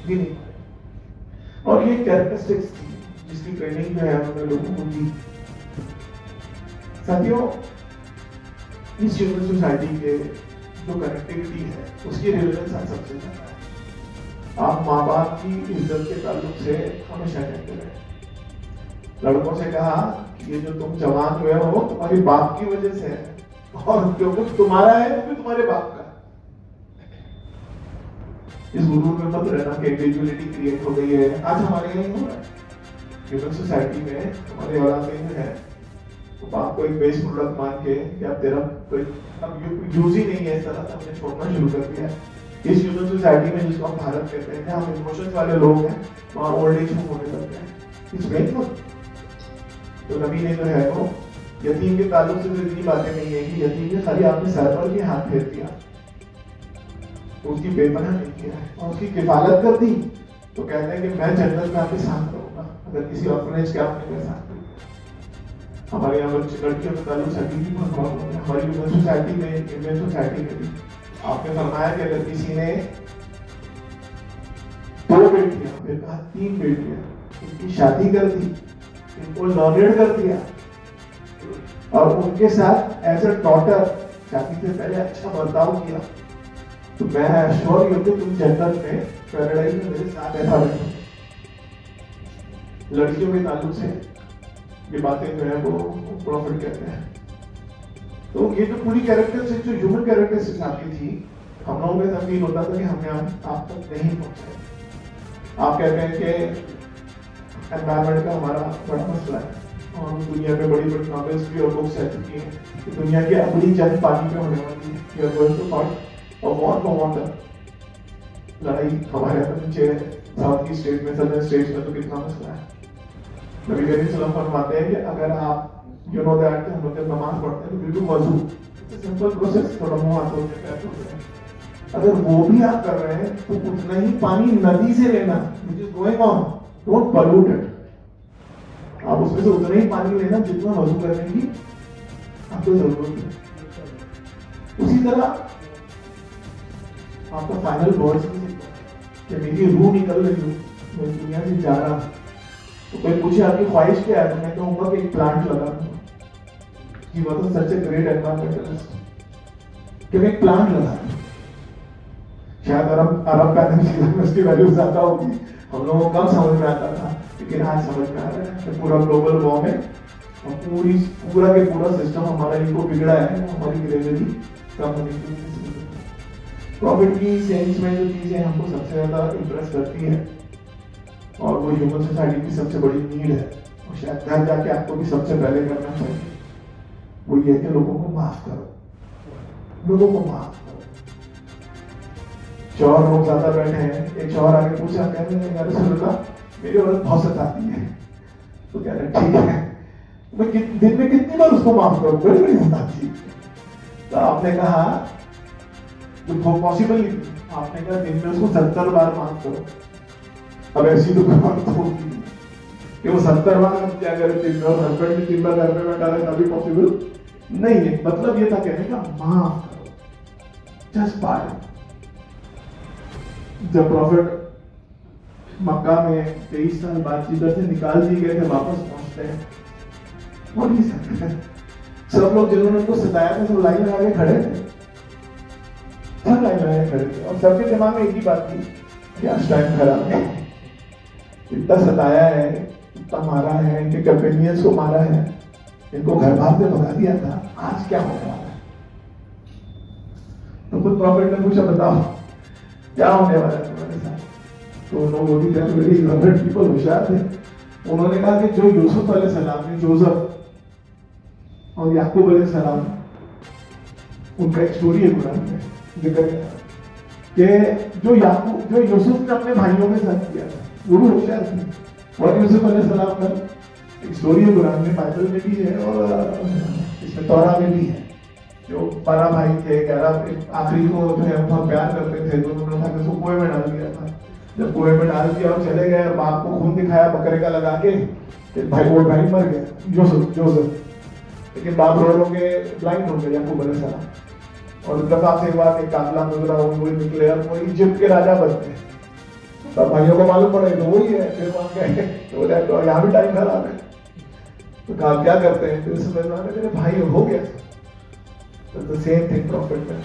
भी नहीं। और ये कैरेक्टरिस्टिक्स थी जिसकी ट्रेनिंग जो है हमने लोगों को दी। साथियों, इस ह्यूमन सोसाइटी के जो कनेक्टिविटी है उसकी रिलेवेंस आज सबसे ज्यादा है। आप माँ बाप की इज्जत के ताल्लुक से हमेशा कहते रहे। लड़कों से कहा कि ये जो तुम जवान हुए हो तुम्हारी बाप की वजह से है, और जो कुछ तुम्हारा है वो भी तुम्हारे बाप का है। इस गुरूर में मत रहना कि इंडिविजुअलिटी क्रिएट हो गई है। आज हमारे यहाँ हो रहा है, ह्यूमन सोसाइटी में हमारे औलादें है तो बाप को एक बेस प्रोडक्ट मान के कि अब तेरा कोई अब यूज ही नहीं है, इस तरह से हमने छोड़ना शुरू कर दिया है। इस ह्यूमन सोसाइटी में जिसको हम भारत कहते हैं, हम इमोशंस वाले लोग हैं, वहाँ ओल्ड एज होम होने लगते हैं। It's painful. तो नबी ने जो है वो यतीम के ताल्लुक से तो इतनी बातें नहीं है कि यतीम के खाली आपने सर पर भी हाथ फेर दिया, तो उसकी बेपनाह नहीं किया है और उसकी किफालत कर दी। तो कहते हैं कि मैं जन्नत में आपके साथ रहूंगा अगर किसी ऑर्फनेज के आपने मेरे साथ किया। हमारे यहाँ लड़कियों का ताल्लुक शादी की बहुत प्रॉब्लम है। हमारी ह्यूमन सोसाइटी में, इंडियन सोसाइटी में भी आपने फरमाया कि अगर किसी ने 2 बेटियां, फिर कहा 3 बेटियां, इनकी शादी कर दी, इनको नॉमिनेट कर दिया और उनके साथ एज अ डॉटर शादी से पहले अच्छा बर्ताव किया, तो मैं श्योर हूं कि तुम जन्नत में, पैराडाइज में मेरे साथ ऐसा रहे। लड़कियों के ताल्लुक से ये बातें जो है वो प्रॉफिट कहते हैं। तो ये जो पूरी कैरेक्टरिस्टिक, जो ह्यूमन कैरेक्टरिस्टिक्स आपकी थी, हम लोगों के साथ फील होता था कि हमने आप तक नहीं पहुंचाए। आप कहते हैं कि एनवायरमेंट का हमारा बड़ा मसला है और दुनिया में बड़ी बड़ी नॉवेल्स भी और बुक्स आ चुकी हैं कि दुनिया की अगली जंग पानी पे होने वाली है। We are going to fight a war for water. लड़ाई हमारे यहाँ नीचे साउथ की स्टेट में, सदर्न स्टेट्स में तो कितना मसला है। नबी करीम सल्लल्लाहु अलैहि वसल्लम फरमाते हैं कि अगर आप यू नो दैट कि हम लोग जब नमाज पढ़ते हैं तो बिल्कुल वजू, सिंपल प्रोसेस, थोड़ा मुंह हाथ धोते हैं, पैर धोते हैं, अगर वो भी आप कर रहे हैं तो उतना ही पानी नदी से लेना, which is going on, don't pollute it. आप उसमें से उतना ही पानी लेना जितना वजू करने की आपको जरूरत है। उसी तरह आपका फाइनल वर्ड्स कि मेरी रूह निकल रही हूँ, मैं दुनिया से जा रहा हूँ, तो कोई पूछे आपकी ख्वाहिश क्या है, तो मैं कहूँगा कि एक प्लांट लगा दूंगा। He was such a great environmentalist कि मैं एक प्लांट लगा दूं। शायद अरब पैनल की वैल्यू ज्यादा होगी, हम लोगों को कम समझ में आता था, लेकिन आज समझ में आ रहा है कि पूरा ग्लोबल वार्मिंग और पूरा के पूरा सिस्टम हमारा इनको बिगड़ा है, हमारी ग्रेविटी कम होने की वजह से। प्रॉफिट की सेंस में जो चीजें हमको सबसे ज्यादा इंप्रेस करती है और वो ह्यूमन सोसाइटी की सबसे बड़ी नीड है, और शायद घर जाके आपको भी सबसे पहले करना चाहिए, वो ये कि लोगों को माफ करो, लोगों को माफ करो। चौर लोग ज्यादा बैठे हैं, एक चौर आगे पूछा, कहते हैं यार रसूलल्लाह मेरी औरत बहुत सताती है, तो कह रहे ठीक है, मैं दिन में कितनी बार उसको माफ करूं, कोई नहीं सताती। तो आपने कहा तो पॉसिबल नहीं, आपने कहा दिन में उसको 70 बार माफ करो। अब ऐसी तो बात होगी कि वो 70 बार हम क्या करें दिन में, और हस्बैंड भी 3 बार घर में बैठा रहे तभी पॉसिबल नहीं है। मतलब ये था कहने का माफ करो, जस्ट पार्डन। जब प्रॉफिट मक्का में 23 साल बाद जिधर से निकाल दिए गए थे वापस पहुंचते हैं, वो नहीं सकते। सब लोग जिन्होंने उनको सताया था सब लाइन लगा के खड़े थे, सब लाइन लगा के खड़े थे, और सबके दिमाग में एक ही बात थी कि आज टाइम खराब है, इतना सताया है, इतना मारा है, इनके कंपेनियंस को मारा है, इनको घर बाहर से भगा दिया था, आज क्या होने वाला है। तो खुद प्रॉफिट ने पूछा बताओ क्या होने वाला है तुम्हारे साथ। तो नोबडी थे, वेरी लर्नड पीपल, होशियार थे। उन्होंने कहा कि जो यूसुफ अलैहिस्सलाम ने, जोसेफ और याकूब अलैहिस्सलाम, उनका एक स्टोरी है कुरान में जिक्र कि जो यूसुफ ने अपने भाइयों के साथ किया था, वो भी होशियार थे। और यूसुफ अलैहिस्सलाम का एक स्टोरी है कुरान में, बाइबल में भी है और इसमें तौरा में भी है। जो 12 भाई थे, 11 आखिरी को जो है बहुत प्यार करते थे, तो उन्होंने उठा के उसको कुएं में डाल दिया था। जब कुएं में डाल दिया और चले गए, बाप को खून दिखाया बकरे का लगा के, भाई वो भाई मर गया जोसेफ। लेकिन बाप रो के ब्लाइंड हो गए याकूब अलैहिस्सलाम, और दफा से बाद एक काफिला गुजरा, वो निकले और वो इजिप्ट के राजा बनते। तब भाइयों को मालूम पड़े तो वही है, फिर वहां गए तो यहाँ भी टाइम खराब है, तो कहा क्या करते हैं, फिर समझ में मेरे भाई हो गया। तो द सेम थिंग प्रॉफिट में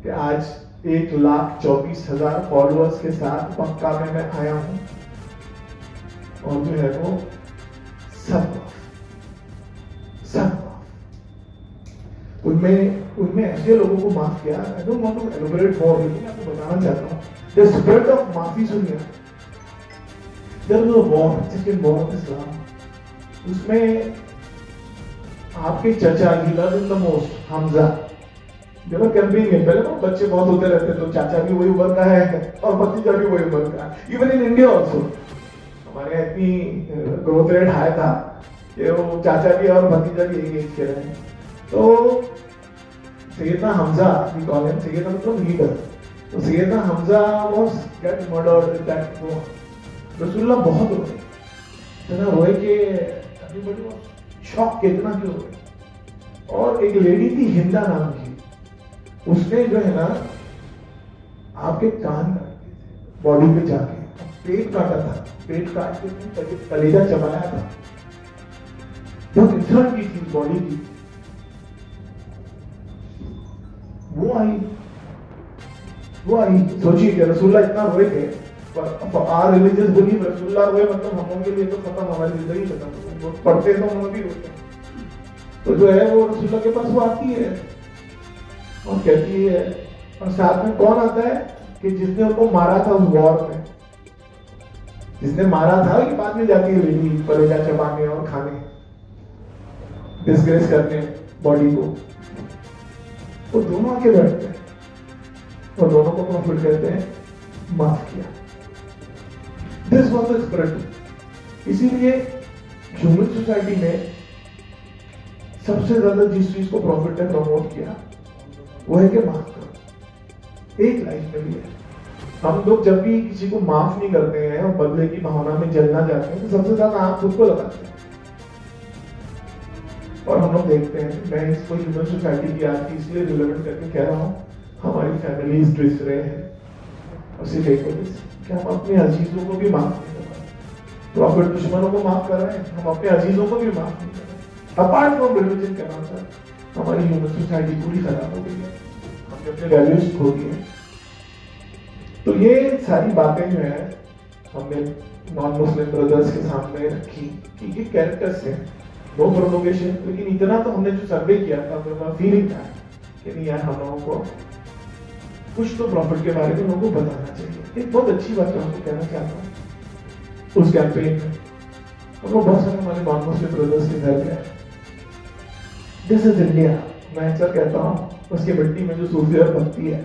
कि आज 1,24,000 फॉलोअर्स के साथ मक्का में मैं आया हूं, और जो है वो सब उनमें ऐसे लोगों को माफ किया। I don't want to elaborate more, लेकिन आपको बताना चाहता हूं द स्पिरिट ऑफ माफी सुनिए। There was a war, second war of Islam, उसमें आपके चचा ही love in the most, Hamza, जब कैंपिंग में पहले तो बच्चे बहुत होते रहते, तो चाचा भी वही उम्र का है और भतीजा भी वही उम्र का है। इवन इन इंडिया ऑल्सो हमारे यहाँ इतनी ग्रोथ रेट हाई था कि वो चाचा भी और भतीजा भी एक एज के रहे। तो Sayyidina Hamza, we call him Sayyidina मतलब leader. तो Sayyidina Hamza was get murdered in that war. रसूलुल्लाह बहुत रोए, इतना रोए कि everybody was shocked कि इतना क्यों रोए. और एक लेडी थी हिंदा नाम की, उसने जो है ना आपके कान काट दिए थे बॉडी पे जाके, पेट काटा था, पेट काट के कलेजा चबाया था, बहुत इंसल्ट की थी बॉडी की. वो आई सोचिए कि रसूलुल्लाह इतना रोए थे, पर आर रिलीजियस बिलीफ रसूलुल्लाह रोए मतलब हम लोगों के लिए तो खत्म, हमारी जिंदगी खत्म. वो पढ़ते तो हम भी रोते. तो जो है वो रसूलुल्लाह के पास वो आती है और कहती है, और साथ में कौन आता है कि जिसने उनको मारा था उस वॉर में, जिसने मारा था कि बाद में जाती है लेडी कलेजा चबाने और खाने, डिस्ग्रेस करने बॉडी को. वो दोनों आके बैठते हैं और दोनों को प्रॉफिट कहते हैं माफ किया. This was the spirit. इसीलिए ह्यूमन सोसाइटी में सबसे ज्यादा जिस चीज को प्रॉफिट ने प्रमोट किया वो है कि माफ करो. एक लाइफ में भी है. हम लोग जब भी किसी को माफ नहीं करते हैं और बदले की भावना में जलना जाते हैं तो सबसे ज्यादा आप खुद को लगाते हैं. और हम लोग देखते हैं, मैं इसको ह्यूमन सोसाइटी की आज की इसलिए रिलेवेंट करके कह रहा हूँ, हमारी फैमिलीज डिस रहे हैं और सिर्फ एक वजह से कि हम अपने अजीजों को भी माफ नहीं कर रहे. प्रॉफिट दुश्मनों को माफ कर रहे हैं, हम अपने अजीजों को भी माफ नहीं कर रहे. अपार्ट फ्रॉम रिलीजन के नाम पर हमारी ह्यूमन सोसाइटी पूरी खराब हो गई है. हमने अपने वैल्यूज खो दिए. तो ये सारी बातें जो है हमने नॉन मुस्लिम ब्रदर्स के सामने रखी कि ये कैरेक्टर्स हैं, नो प्रोवोकेशन. लेकिन इतना तो हमने जो सर्वे किया था मेरा फीलिंग था कि नहीं यार, हम लोगों को कुछ तो प्रॉफिट के बारे में लोगों को बताना चाहिए. एक बहुत अच्छी बात मैं आपको कहना चाहता हूँ. उस कैंपेन में हम लोग बहुत सारे हमारे नॉन मुस्लिम ब्रदर्स के घर गए. दिस इज इंडिया, मैं ऐसा कहता हूँ. उसकी मिट्टी में जो सूफी और भक्ति है,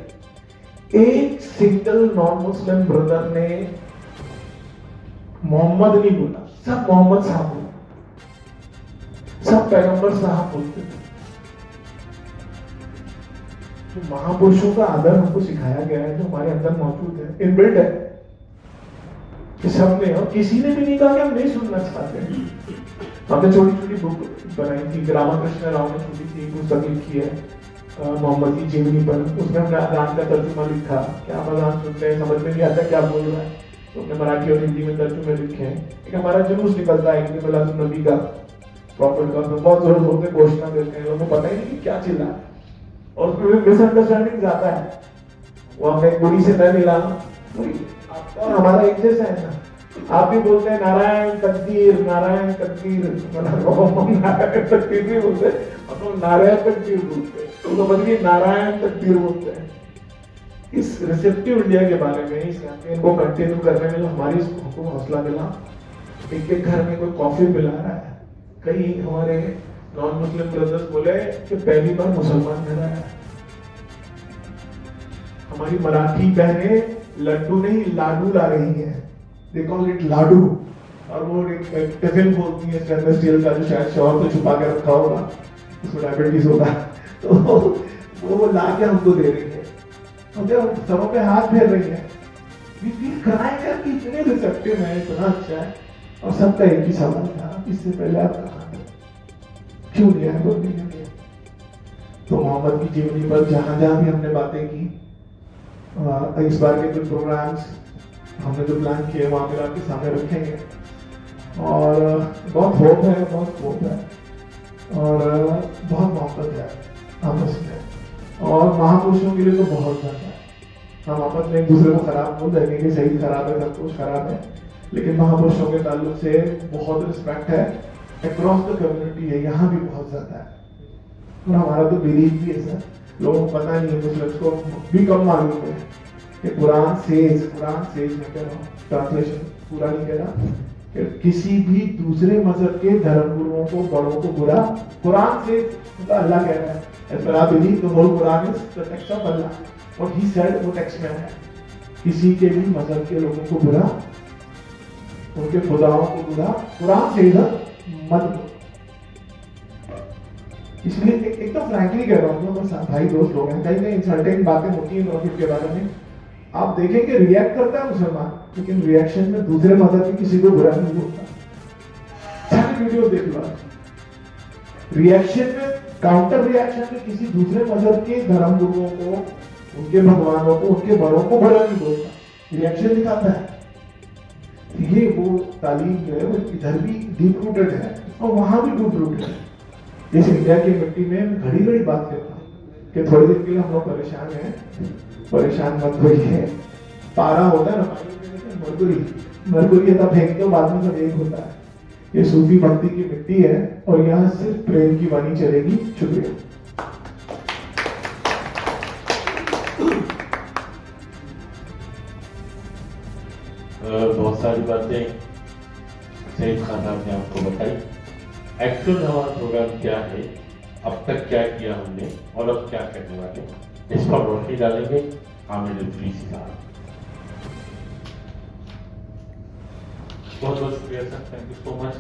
एक सिंगल नॉन मुस्लिम ब्रदर ने मोहम्मद नहीं बोला, सब मोहम्मद साहब बोला, सब पैगंबर साहब बोलते थे. जो महापुरुषों का आदर हमको सिखाया गया है, जो हमारे अंदर मौजूद है, इनबिल्ट है, कि सबने, और किसी ने भी नहीं कहा कि हम नहीं सुनना चाहते हैं. हमने छोटी छोटी बुक बनाई थी, रामाकृष्ण राव ने छोटी सी पुस्तक लिखी है मोहम्मद की जीवनी पर. उसमें हमने अजान का तर्जुमा लिखा कि आप अजान सुनते हैं, समझ में नहीं आता क्या बोल रहा है, तो हमने मराठी और हिंदी में तर्जुमे लिखे हैं. एक हमारा जुलूस निकलता है कि मिलाद नबी का, प्रॉफिट का, तो बहुत जोर जोर से घोषणा देते हैं, लोगों को पता ही नहीं कि क्या चिल्ला है, और उसमें मिसअंडरस्टैंडिंग ज्यादा है. वो हमें एक बुरी से मैं मिला, और हमारा एक जैसा है ना, आप भी बोलते हैं नारायण तकदीर, नारायण तकदीर, नारायण तकदीर भी बोलते हैं, हम लोग नारायण तकदीर बोलते हैं, तो समझ लीजिए नारायण तकदीर बोलते हैं. इस रिसेप्टिव इंडिया के बारे में, इस कैंपेन को कंटिन्यू करने में जो हमारी को हौसला मिला, एक एक घर में कोई कॉफी पिला रहा है. कई हमारे नॉन मुस्लिम ब्रदर्स बोले कि पहली बार मुसलमान घर आया. हमारी मराठी बहनें लड्डू नहीं लाडू ला रही हैं, दे कॉल इट लाडू. और वो एक टिफिन बोलती है स्टेनलेस स्टील का, जो शायद शौहर तो छुपा के रखा होगा, उसमें डायबिटीज होगा, तो वो ला के हमको दे रही है, और सबों पे हाथ फेर रही है. वी फील क्राइंग यार कि इतने रिसेप्टिव है, इतना अच्छा है. और सबका एक ही सवाल था, इससे पहले आप कहाँ थे, क्यों लिया है बोलने के लिए. तो मोहम्मद की जीवनी पर जहां जहां भी हमने बातें की, इस बार के जो प्रोग्राम्स हमने जो प्लान किए वहां पर आपके सामने रखेंगे. और बहुत होप है, बहुत होप है, और बहुत मोहब्बत है आपस में, और महापुरुषों के लिए तो बहुत ज्यादा है. हम आपस में एक दूसरे को खराब बोल देंगे कि सही खराब है, सब कुछ खराब है, लेकिन महापुरुषों के ताल्लुक से बहुत रिस्पेक्ट है. अक्रॉस द कम्युनिटी है, यहाँ भी बहुत ज्यादा है. और हमारा तो बिलीफ भी है सर, लोगों को पता नहीं है, मुस्लिम्स को भी कम मालूम है कि कुरान सेज मैं कह रहा हूँ, ट्रांसलेशन पूरा नहीं कह रहा, कि किसी भी दूसरे मजहब के धर्मगुरुओं को, बड़ों को बुरा, कुरान से तो अल्लाह कह रहा है, as per I believe the whole Quran is the text of Allah. What he said वो टेक्स्ट में है, किसी के भी मजहब के लोगों को बुरा, उनके खुदाओं को बुरा, कुरान से इधर मत बोलो. इसलिए एक तो फ्रैंकली कह रहा हूँ, मैं भाई दोस्त लोग हैं, कहीं कहीं इंसल्टिंग बातें होती हैं प्रॉफिट के बारे में। आप देखेंगे रिएक्ट करता है मुसलमान, लेकिन रिएक्शन में दूसरे मदद की किसी को बुरा नहीं बोलता। सारी वीडियो देख लो, रिएक्शन में काउंटर रिएक्शन में किसी दूसरे मजहब के धर्म गुरुओं को, उनके भगवानों को, उनके बड़ों को बुरा नहीं बोलता, रिएक्शन दिखाता है। ये वो तालीम जो है वो इधर भी डीप रूटेड है और वहां भी डीप रूटेड है। इस इंडिया की मिट्टी में घड़ी घड़ी बात करता हूँ कि थोड़ी देर के लिए हम लोग परेशान हैं, परेशान मत होइए। पारा होता है ना, मरकुरी ऐसा फेंक दो, बाद में सब एक होता है। ये सूफी भक्ति की मिट्टी है और यहाँ सिर्फ प्रेम की वाणी चलेगी। शुक्रिया। बहुत सारी बातें सईद खान साहब ने आपको बताई। एक्चुअल हमारा प्रोग्राम क्या है, अब तक क्या किया हमने और अब क्या करने वाले, इस पर रोशनी डालेंगे आमिर इदरीसी साहब। बहुत बहुत शुक्रिया sir, thank you so much.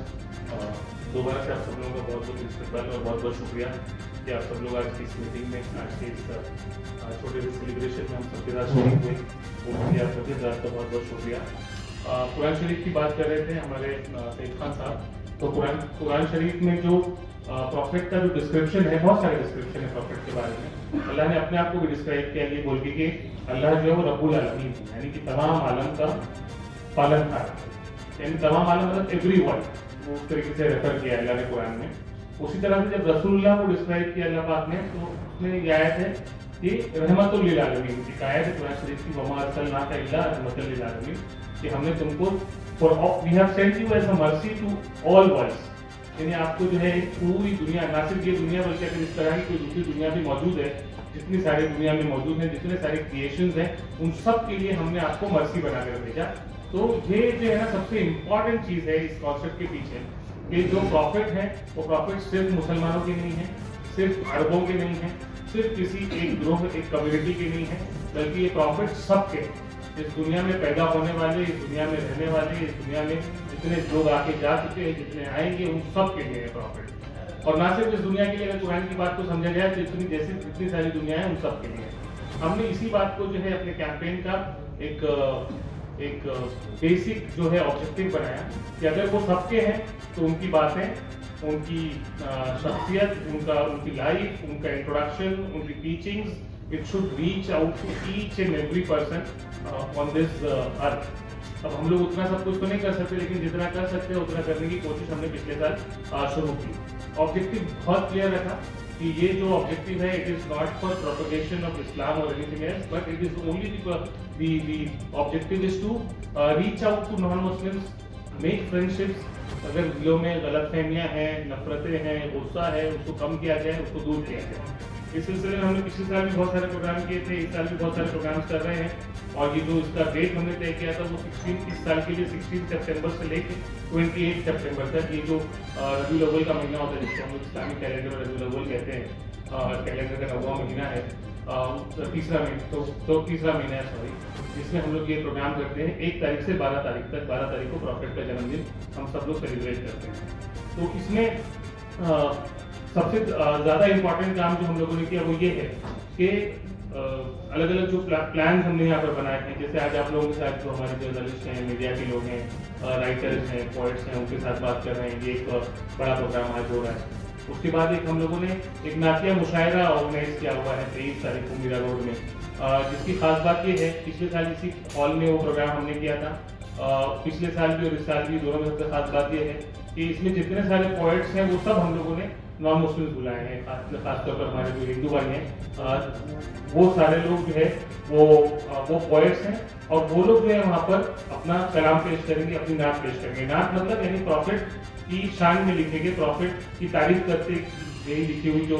दोबारा से आप सब लोगों का बहुत बहुत इस्तेमाल और बहुत बहुत शुक्रिया कि आप सब लोग आज की इस मीटिंग में, आज के इस छोटे से सेलिब्रेशन में हम सबके साथ शरीक हुए, वो भी आप सबके साथ बहुत बहुत शुक्रिया। कुरान शरीफ की बात कर रहे थे हमारे सईद खान साहब, तो कुरान शरीफ में जो प्रॉफिट का जो डिस्क्रिप्शन है, बहुत सारे डिस्क्रिप्शन है प्रॉफिट के बारे में। अल्लाह ने अपने आप को भी डिस्क्राइब किया ये बोल के कि अल्लाह जो है वो रब्बुल आलमीन है, यानी कि तमाम आलम का पालनहार, यानी तमाम आलम मतलब एवरीवन, वो उस तरीके से रेफर किया अल्लाह ने कुरान में। उसी तरह से जब रसूलुल्लाह को डिस्क्राइब किया अल्लाह पाक ने, तो उसमें ये आयत है कि रहमतुल लिल आलमीन की आयत है कुरान शरीफ की, वमा अरसलनाका इल्ला रहमतुल लिल आलमीन, कि हमने तुमको we have sent you as a mercy to all worlds, यानी आपको जो है पूरी दुनिया, ना सिर्फ ये दुनिया बल्कि अगर इस तरह की कोई दूसरी दुनिया भी मौजूद है, जितनी सारी दुनिया में मौजूद है, जितने सारे क्रिएशंस हैं, उन सब के लिए हमने आपको मर्सी बनाकर भेजा। तो ये जो है ना सबसे इम्पॉर्टेंट चीज है इस कॉन्सेप्ट के पीछे, कि जो प्रॉफिट है वो प्रॉफिट सिर्फ मुसलमानों के नहीं है, सिर्फ अरबों के नहीं है, सिर्फ किसी एक ग्रुप, एक कम्युनिटी के नहीं है, बल्कि ये प्रॉफिट सबके, इस दुनिया में पैदा होने वाले, इस दुनिया में रहने वाले, इस दुनिया में जितने लोग आके जा चुके हैं, जितने आएंगे, उन सब के लिए है प्रॉफिट। और ना सिर्फ इस दुनिया के लिए, अगर कुरान की बात को समझा जाए तो जितनी सारी दुनिया है उन सब के लिए। हमने इसी बात को जो है अपने कैंपेन का एक बेसिक जो है ऑब्जेक्टिव बनाया कि अगर वो सबके हैं तो उनकी बातें, उनकी शख्सियत, उनकी लाइफ, उनका इंट्रोडक्शन, उनकी teachings, it should reach out to each and every person on this earth। अब हम लोग उतना सब कुछ तो नहीं कर सकते, लेकिन जितना कर सकते हैं उतना करने की कोशिश हमने पिछले साल शुरू की। ऑब्जेक्टिव बहुत क्लियर रखा कि ये जो ऑब्जेक्टिव है, it is not for propagation of Islam और anything else, but it is only the objective is to reach out to non Muslims, make friendships. अगर दिलों में गलतफहमियां हैं, नफरतें हैं, गुस्सा है, उसको कम किया जाए, उसको दूर किया जाए। इस सिलसिले में हमने पिछले साल भी बहुत सारे प्रोग्राम किए थे, इस साल भी बहुत सारे प्रोग्राम्स कर रहे हैं। और ये जो इसका डेट हमने तय किया था वो 16 इस साल के लिए 16 सितंबर से लेकर 28 सितंबर तक, ये जो रबीउल अव्वल का महीना होता है, जिसको हम लोग इस्लामिक कैलेंडर में रबीउल अव्वल कहते हैं, कैलेंडर का 9वां महीना है, तीसरा महीना है सॉरी, जिसमें हम लोग ये प्रोग्राम करते हैं 1 तारीख से 12 तारीख तक। 12 तारीख को प्रॉफिट का जन्मदिन हम सब लोग सेलिब्रेट करते हैं। तो इसमें सबसे ज़्यादा इम्पोर्टेंट काम जो हम लोगों ने किया वो ये है कि अलग अलग जो प्लान हमने यहाँ पर बनाए हैं, जैसे आज आप लोगों के साथ जो हमारे जर्नलिस्ट हैं, मीडिया के लोग हैं, राइटर्स हैं, पोइट्स हैं, उनके साथ बात कर रहे हैं, ये एक बड़ा प्रोग्राम आज हो रहा है। उसके बाद एक हम लोगों ने एक नातिया मुशायरा ऑर्गेनाइज किया हुआ है 23 तारीख को मीरा रोड में, जिसकी खास बात ये है, पिछले साल इसी हॉल में वो प्रोग्राम हमने किया था, पिछले साल भी और इस साल भी, दोनों में सबसे खास बात ये है कि इसमें जितने सारे पोइट्स हैं वो सब हम लोगों ने नॉन मुस्लिम बुलाए हैं, खासतौर पर हमारे जो हिंदू भाई हैं, वो सारे लोग जो है वो पोइट्स हैं, और वो लोग जो है वहाँ पर अपना कलाम पेश करेंगे, अपनी नात पेश करेंगे। नात मतलब यानी प्रॉफिट की शान में लिखेंगे, प्रॉफिट की तारीफ करते यही लिखी हुई जो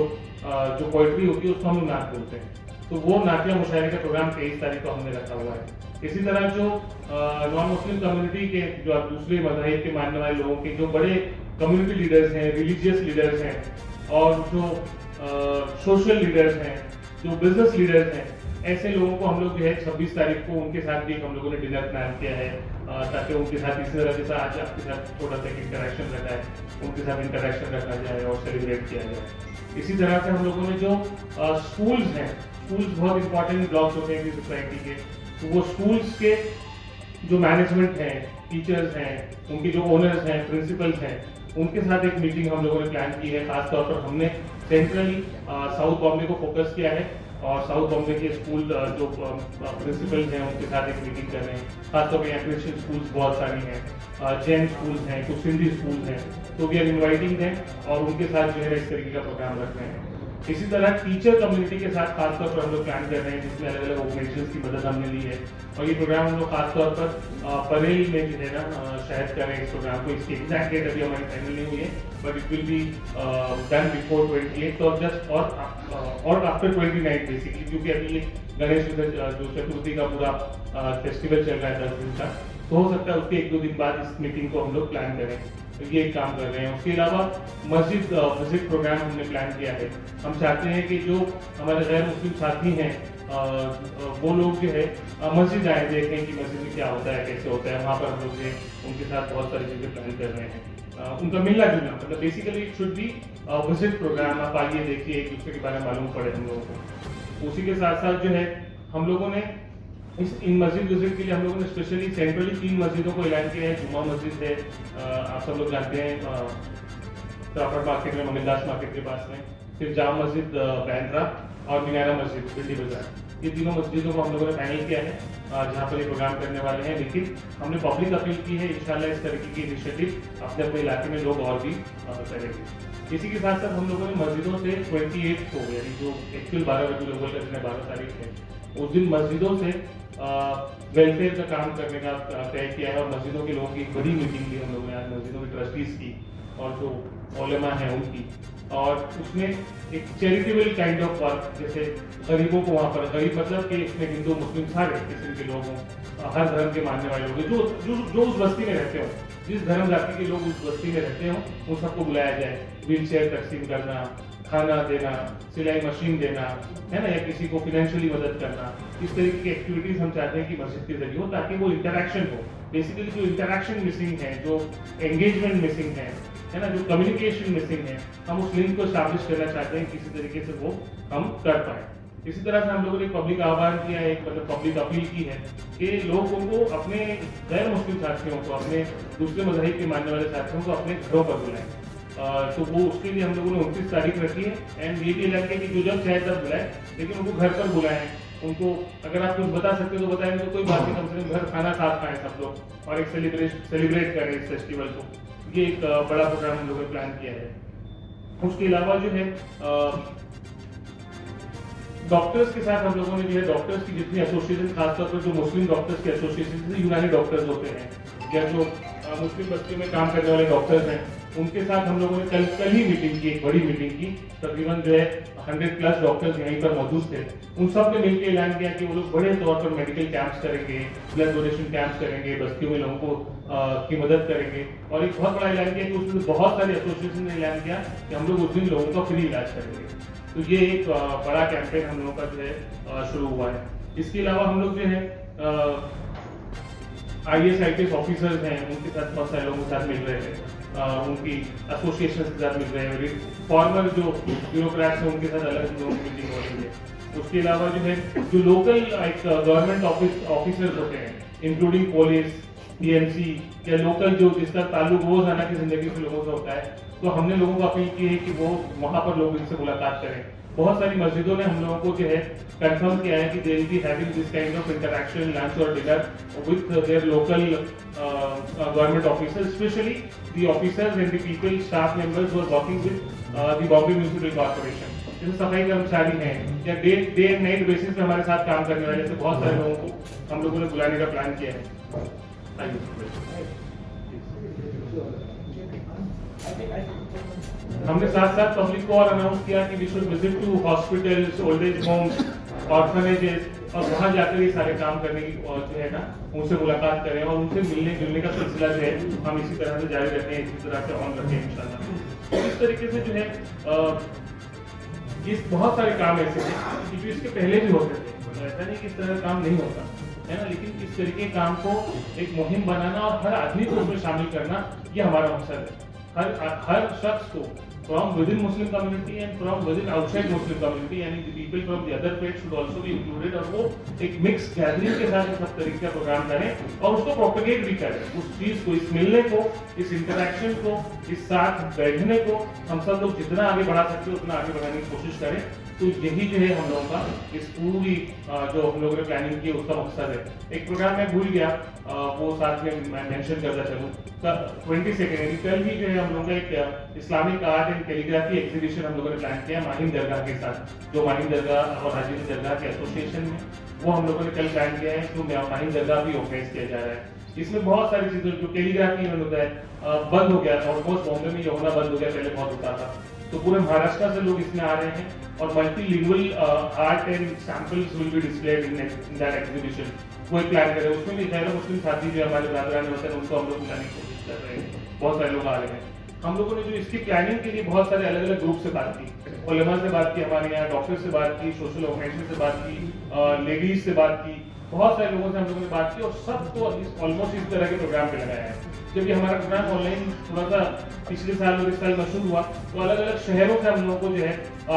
पोइट्री होती है उसको हम लोग नात बोलते हैं। तो वो नातिया मुशायरे का प्रोग्राम 23 तारीख को हमने रखा हुआ है। इसी तरह जो नॉन मुस्लिम कम्युनिटी के, जो दूसरे मज़ाहिब के मानने वाले लोगों के जो बड़े कम्युनिटी लीडर्स हैं, रिलीजियस लीडर्स हैं, और जो सोशल लीडर्स हैं, जो बिजनेस लीडर्स हैं, ऐसे लोगों को हम लोग जो है 26 तारीख को उनके साथ भी हम लोगों ने डिनर प्लान किया है। ताकि उनके साथ इसी तरह जैसा आज आपके साथ छोटा सा इंटरेक्शन रखा है, उनके साथ इंटरेक्शन रखा जाए और सेलिब्रेट किया जाए। इसी तरह से हम लोगों ने जो स्कूल्स हैं, स्कूल्स बहुत इंपॉर्टेंट ब्लॉक्स होते हैं सोसाइटी के, तो वो स्कूल्स के जो मैनेजमेंट हैं, टीचर्स हैं, उनके जो ओनर्स हैं, प्रिंसिपल्स हैं, उनके साथ एक मीटिंग हम लोगों ने प्लान की है। खासतौर पर हमने सेंट्रली साउथ बॉम्बे को फोकस किया है और साउथ बॉम्बे के स्कूल जो प्रिंसिपल्स हैं उनके साथ एक मीटिंग कर रहे हैं। खासतौर पर यहाँ क्रिश्चियन स्कूल्स बहुत सारी हैं, जैन स्कूल्स हैं, कुछ सिंधी स्कूल्स हैं, तो वी आर इन्वाइटिंग देम और उनके साथ जो है इस तरीके का प्रोग्राम रख रहे हैं। इसी तरह टीचर कम्युनिटी के साथ खासतौर पर हम लोग प्लान कर रहे हैं, जिसमें अलग अलग ऑर्गेनाइजेशंस की मदद हमने ली है और ये प्रोग्राम हम लोग खासतौर पर परेल में जो है ना शायद कर रहे हैं इस प्रोग्राम को। इसकी एग्जैक्ट डेट अभी हमारी फाइनल नहीं हुई है, but it will be done before 28 और जस्ट और आफ्टर 29 बेसिकली, क्योंकि अभी ये गणेश जो चतुर्थी का पूरा फेस्टिवल चल रहा है 10 दिन का, तो हो सकता है उसके 1-2 दिन बाद इस मीटिंग को हम लोग प्लान करें। तो ये एक काम कर रहे हैं। उसके अलावा मस्जिद विजिट प्रोग्राम हमने प्लान किया है। हम चाहते हैं कि जो हमारे गैर मुस्लिम साथी हैं वो लोग जो है मस्जिद आए, देखें कि मस्जिद में क्या होता है, कैसे होता है। वहाँ पर हम लोग जो उनके साथ बहुत सारी चीज़ें प्लान कर रहे हैं, उनका मिलना जुलना, मतलब basically it should be visit program. आप आइए, देखिए, एक दूसरे के बारे में मालूम पड़े हम लोगों को। उसी के साथ साथ जो है हम लोगों ने इन मस्जिद विजिट के लिए हम लोगों ने स्पेशली सेंट्रली 3 मस्जिदों को ऐलान किया है। जुमा मस्जिद है, आप सब लोग जानते हैं, क्राफर्ड मार्केट में, मंगलदास मार्केट के पास में, फिर जाम मस्जिद बैंड्रा और मीनारा मस्जिद बिल्डी बाजार। ये तीनों मस्जिदों को हम लोगों ने फाइनल किया है जहाँ पर ये प्रोग्राम करने वाले हैं। लेकिन हमने पब्लिक अपील की है, इंशाल्लाह इस तरीके की इनिशिएटिव अपने अपने इलाके में लोग और भी करेंगे। इसी के साथ साथ हम लोगों ने मस्जिदों से 28 को, यानी जो एक्चुअल 12 रबीउल अव्वल का 12 तारीख है, उस दिन मस्जिदों से वेलफेयर का काम करने का तय किया है और मस्जिदों के लोगों की एक बड़ी मीटिंग की हम लोगों ने आज, मस्जिदों के ट्रस्टीज की और जो उलेमा हैं उनकी, और उसमें एक चैरिटेबल काइंड ऑफ वर्क, जैसे गरीबों को वहाँ पर, गरीब मतलब कि इसमें हिंदू मुस्लिम सारे किस्म के लोग हों, हर धर्म के मानने वाले लोग जो उस बस्ती में रहते हों, जिस धर्म जाति के लोग उस बस्ती में रहते हों, उन सबको बुलाया जाए। व्हील चेयर तकसीम करना, खाना देना, सिलाई मशीन देना, है ना, या किसी को फाइनेंशियली मदद करना, इस तरीके की एक्टिविटीज हम चाहते हैं कि मस्जिद के जरिए हो, ताकि वो इंटरेक्शन हो। बेसिकली जो इंटरेक्शन मिसिंग है, जो एंगेजमेंट मिसिंग है ना, जो कम्युनिकेशन मिसिंग है, हम उस लिंक को स्टैब्लिश करना चाहते हैं, किसी तरीके से वो हम कर पाए। इसी तरह से हम लोगों ने पब्लिक आह्वान किया है, एक मतलब पब्लिक अपील की है कि लोगों को अपने गैर मुस्लिम साथियों को, अपने दूसरे मज़हब के मानने वाले साथियों को अपने घरों पर बुलाएं। तो वो उसके लिए हम लोगों ने 29 तारीख रखी है एंड ये भी अलग है कि जो जब चाहे तब बुलाए, लेकिन उनको घर पर बुलाएं। उनको अगर आप कुछ बता सकते हो तो बताएं, तो कोई बात नहीं, कम से कम घर खाना साथ खाएं सब लोग और एक सेलिब्रेट करें इस फेस्टिवल को। ये एक बड़ा प्रोग्राम हम लोगों ने प्लान किया है। उसके अलावा जो है डॉक्टर्स के साथ हम लोगों ने जो है डॉक्टर्स की जितनी एसोसिएशन, खासतौर पर जो मुस्लिम डॉक्टर्स की एसोसिएशन, जैसे यूनानी डॉक्टर्स होते हैं या जो मुस्लिम बस्ती में काम करने वाले डॉक्टर्स हैं, उनके साथ हम लोगों ने कल ही मीटिंग की, एक बड़ी मीटिंग की। तकरीबन जो है 100+ डॉक्टर्स यहीं पर मौजूद थे। उन सब ने मिलकर ऐलान किया कि वो लोग बड़े तौर पर मेडिकल कैंप्स करेंगे, ब्लड डोनेशन कैंप्स करेंगे, बस्तियों में लोगों को की मदद करेंगे। और एक बहुत बड़ा ऐलान किया कि उसमें बहुत सारे एसोसिएशन ने ऐलान किया कि हम लोग उस दिन लोगों का फ्री इलाज करेंगे। तो ये एक बड़ा कैंपेन हम लोगों का जो है शुरू हुआ है। इसके अलावा हम लोग जो है IAS ऑफिसर्स हैं, उनके साथ बहुत सारे लोगों के साथ मिल रहे हैं, उनकी एसोसिएशन के साथ मिल रहे हैं, फॉर्मर जो ब्यूरोक्रेट्स हैं उनके साथ अलग लोगों की मीटिंग हो रही है। उसके अलावा जो है जो लोकल एक गवर्नमेंट ऑफिसर्स होते हैं, इंक्लूडिंग पुलिस, PMC या लोकल जो जिसका ताल्लुक रोजाना की जिंदगी से लोगों से होता है, तो हमने लोगों को अपील की है कि वो वहाँ पर लोग इनसे मुलाकात करें। बहुत सारी मस्जिदों ने हम लोगों को जो है कंफर्म किया है कि they will be having this kind of interaction, lunch और dinner with their local government officers, specially the officers and the people, staff members who are working with the Bombay municipal corporation, जैसे सफाई कर्मचारी हैं या डे एंड नाइट बेसिस पे हमारे साथ काम करने वाले, जैसे बहुत सारे लोगों को हम लोगों ने बुलाने का प्लान किया है। हमने साथ साथ पब्लिक को और अनाउंस किया कि we should visit to hospitals, old age homes, orphanages, और वहाँ जाकर ये सारे काम करने की जो है ना उनसे मुलाकात करें और उनसे मिलने जुलने का सिलसिला जो है हम इसी तरह से जारी रखें, इसी तरह से ऑन रखें इंशाल्लाह। तो इस तरीके से जो है इस बहुत सारे काम ऐसे हैं कि जो इसके पहले भी होते थे, ऐसा नहीं कि इस तरह का काम नहीं होता। है ना, लेकिन इस तरीके के काम को एक मुहिम बनाना और हर आदमी को उसमें शामिल करना, ये हमारा मकसद है। हर शख्स को from within Muslim community and from within outside Muslim community, यानी the people from the other faith should also be included, और वो एक मिक्स गैदरिंग के साथ सब तरीके का प्रोग्राम करें और उसको प्रोपेगेट भी करें, उस चीज को, इस मिलने को, इस इंटरेक्शन को, इस साथ बैठने को हम सब लोग जितना आगे बढ़ा सकते हैं उतना आगे बढ़ाने की कोशिश करें। तो यही जो है हम लोगों का इस पूरी जो हम लोगों ने प्लानिंग की उसका मकसद है। एक प्रोग्राम मैं भूल गया, वो साथ में मैं मेंशन करता चलूँ, 22 कल ही जो है हम लोगों का एक Islamic art and calligraphy exhibition हम लोगों ने प्लान किया माहिम दरगाह के साथ, जो माहिम दरगाह और हाजिर दरगाह के एसोसिएशन में, वो हम लोगों ने कल प्लान किया है। तो माहिम दरगाह भी ऑर्गेनाइज किया जा रहा है। इसमें बहुत सारी चीजें, जो कैलीग्राफी इवेंट होता है बंद हो गया, ऑलमोस्ट बॉम्बे में ये होना बंद हो गया, पहले बहुत होता था, तो पूरे महाराष्ट्र से लोग इसमें आ रहे हैं और multilingual art and samples will be displayed in that exhibition. वो एक प्लान कर रहे हैं, उसमें भी गैर मुस्लिम साथी जो हमारे बरादरान होते हैं उनको हम लोग बुलाने की कोशिश कर रहे हैं, बहुत सारे लोग आ रहे हैं। हम लोगों ने जो इसकी प्लानिंग के लिए बहुत सारे अलग अलग ग्रुप से बात की, उलेमा से बात की, हमारे यहाँ डॉक्टर से बात की, सोशल ऑर्गेनाइजेशन से बात की, लेडीज से बात की, बहुत सारे लोगों से हम लोगों ने बात की और सबको ऑलमोस्ट इस तरह के प्रोग्राम पे लगाया है। जब ये हमारा प्रोग्राम ऑनलाइन थोड़ा सा पिछले साल और इस साल मशहूर हुआ, तो अलग अलग शहरों से हम लोगों को जो है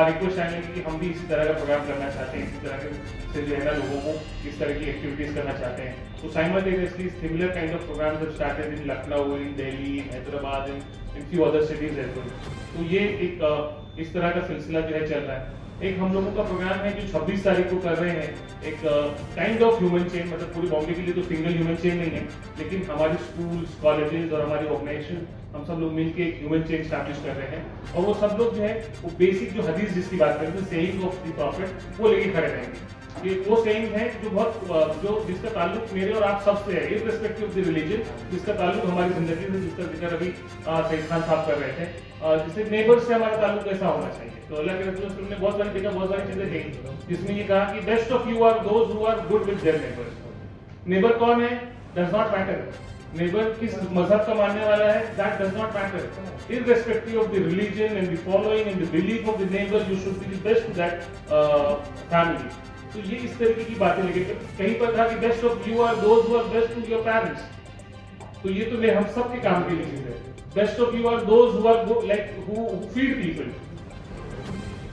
रिक्वेस्ट आने लगी कि हम भी इसी तरह का प्रोग्राम करना चाहते हैं, इसी तरह के से जो है ना लोगों को इस तरह की एक्टिविटीज करना चाहते हैं। तो simultaneously similar kind of programs have started in Lucknow, in Delhi, Hyderabad, in few other cities as well. तो ये एक इस तरह का सिलसिला जो है चल रहा है। एक हम लोगों का प्रोग्राम है जो 26 तारीख को कर रहे हैं, एक काइंड ऑफ ह्यूमन चेन, मतलब पूरी बॉम्बे के लिए तो सिंगल ह्यूमन चेन नहीं है, लेकिन हमारी स्कूल्स, कॉलेजेस और हमारी ऑर्गेनाइजेशन हम सब लोग मिलकर एक ह्यूमन चेन स्टैब्लिश कर रहे हैं। और वो सब लोग जो है वो बेसिक जो हदीस जिसकी बात करते हैं, सेइंग ऑफ द प्रॉफिट, वो लेके खड़े रहेंगे। ये वो सेइंग है जो बहुत जो जिसका ताल्लुक मेरे और आप सबसे है, इर्रेस्पेक्टिव ऑफ द रिलीजन, जिसका ताल्लुक हमारी जिंदगी से, जिसका जिक्र अभी सईद खान साहब कर रहे थे, जिससे नेबर से हमारा ताल्लुक कैसा होना चाहिए। तो अल्लाह के रसूल ने बहुत सारी जगह बहुत सारी चीजें कही, जिसमें ये कहा कि best of you are those who are good with their neighbours. Neighbour कौन है डज नॉट मैटर, नेबर किस मजहब का मानने वाला है that does not matter, irrespective of the religion and the following and the belief of the neighbor, you should be the best to that family। तो ये इस तरीके की बातें लगे, कहीं पर था कि best of you are those who are best to your parents, तो ये तो हम सब के काम की चीज है। Best of you are those who are like who feed people,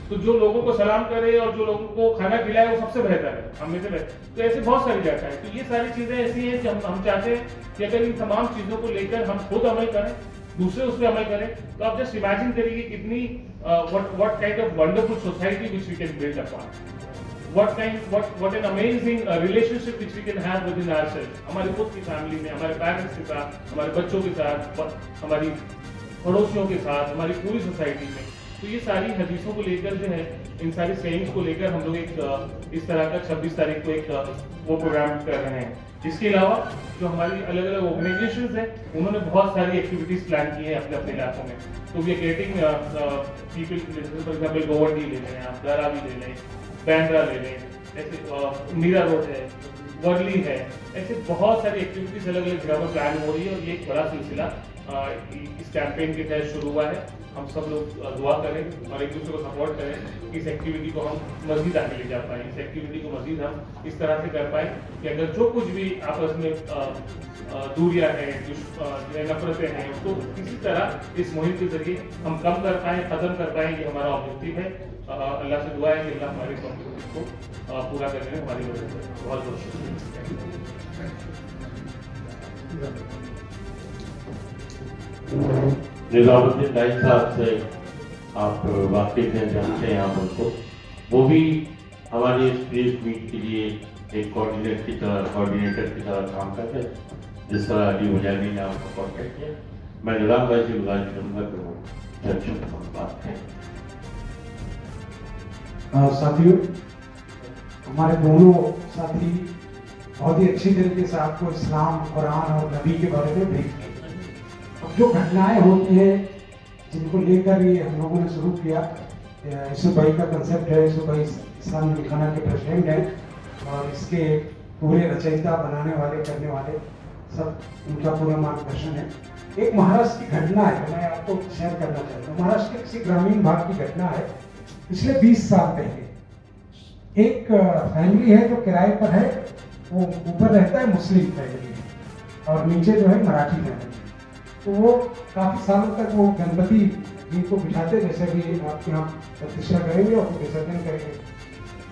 तो जो लोगों को सलाम करे और जो लोगों को खाना खिलाए वो सबसे बेहतर है, हम में से बेहतर। तो ऐसे बहुत सारी जगह है। तो ये सारी चीजें ऐसी हैं कि हम चाहते हैं कि अगर इन तमाम चीजों को लेकर हम खुद अमल करें, दूसरे उस पर अमल करें, तो आप जस्ट इमेजिन करिए कितनी what kind of wonderful society which we can build upon, what an amazing relationship which we can have within ourselves, हमारे खुद की फैमिली में, हमारे पेरेंट्स के साथ, हमारे बच्चों के साथ, हमारी पड़ोसियों के साथ, हमारी पूरी सोसाइटी में। तो ये सारी हदीसों को लेकर जो है, इन सारी सेइंग्स को लेकर हम लोग एक इस तरह का 26 तारीख को एक वो प्रोग्राम कर रहे हैं। इसके अलावा जो हमारी अलग अलग ऑर्गेनाइजेशंस हैं, उन्होंने बहुत सारी एक्टिविटीज प्लान की है अपने अपने इलाकों में। तो we are getting people, for example Govandi ले लें, आप दरा भी ले लें, बैंड्रा ले लें, ऐसे मीरा रोड है, वर्ली है, ऐसे बहुत सारी एक्टिविटीज अलग अलग जगह पर प्लान हो रही है। और ये एक बड़ा सिलसिला इस कैंपेन के तहत शुरू हुआ है। हम सब लोग दुआ करें और एक दूसरे को सपोर्ट करें कि इस एक्टिविटी को हम मजीद आगे ले जा पाए, इस एक्टिविटी को मजीद हम इस तरह से कर पाए कि अगर जो कुछ भी आपस में दूरियां हैं, नफरतें हैं, उसको किसी तरह इस मुहिम के जरिए हम कम कर पाए, खत्म कर पाए, ये हमारा ऑब्जेक्टिव है। अल्लाह से दुआ है कि अल्लाह हमारे कॉन्ट्रीब्यूशन को पूरा करने में हमारी मदद करे। बहुत बहुत शुक्रिया। निजामुद्दीन दाई साहब से आप वाकिफ हैं, जानते हैं आप उनको, वो भी हमारी इस प्रेस मीट के लिए एक कोऑर्डिनेटर की तरह काम करते हैं, जिस तरह अली मुजाहिदी ने आपको कॉन्टेक्ट किया। मैं निजाम भाई से गुजारिश करूँगा कि वो चर्चा बात करें। साथियों, हमारे दोनों साथी बहुत ही अच्छी तरीके से आपको इस्लाम, कुरान और नबी के बारे में ब्रीफ किया। अब जो घटनाएं होती हैं जिनको लेकर ये हम लोगों ने शुरू किया, यूसुफ भाई का कंसेप्ट है, यूसुफ भाई इस्लाम दिखाना के प्रेसिडेंट हैं और इसके पूरे रचयिता, बनाने वाले, करने वाले सब उनका पूरा मार्गदर्शन है। एक महाराष्ट्र की घटना है, मैं आपको शेयर करना चाहता हूँ। महाराष्ट्र के किसी ग्रामीण भाग की घटना है। पिछले 20 साल पहले एक फैमिली है जो किराए पर है, वो ऊपर रहता है मुस्लिम फैमिली में और नीचे जो है मराठी फैमिली। तो वो काफ़ी सालों तक वो गणपति जी को बिठाते, जैसे भी आपके यहाँ प्रतिष्ठा करेंगे और विसर्जन करेंगे।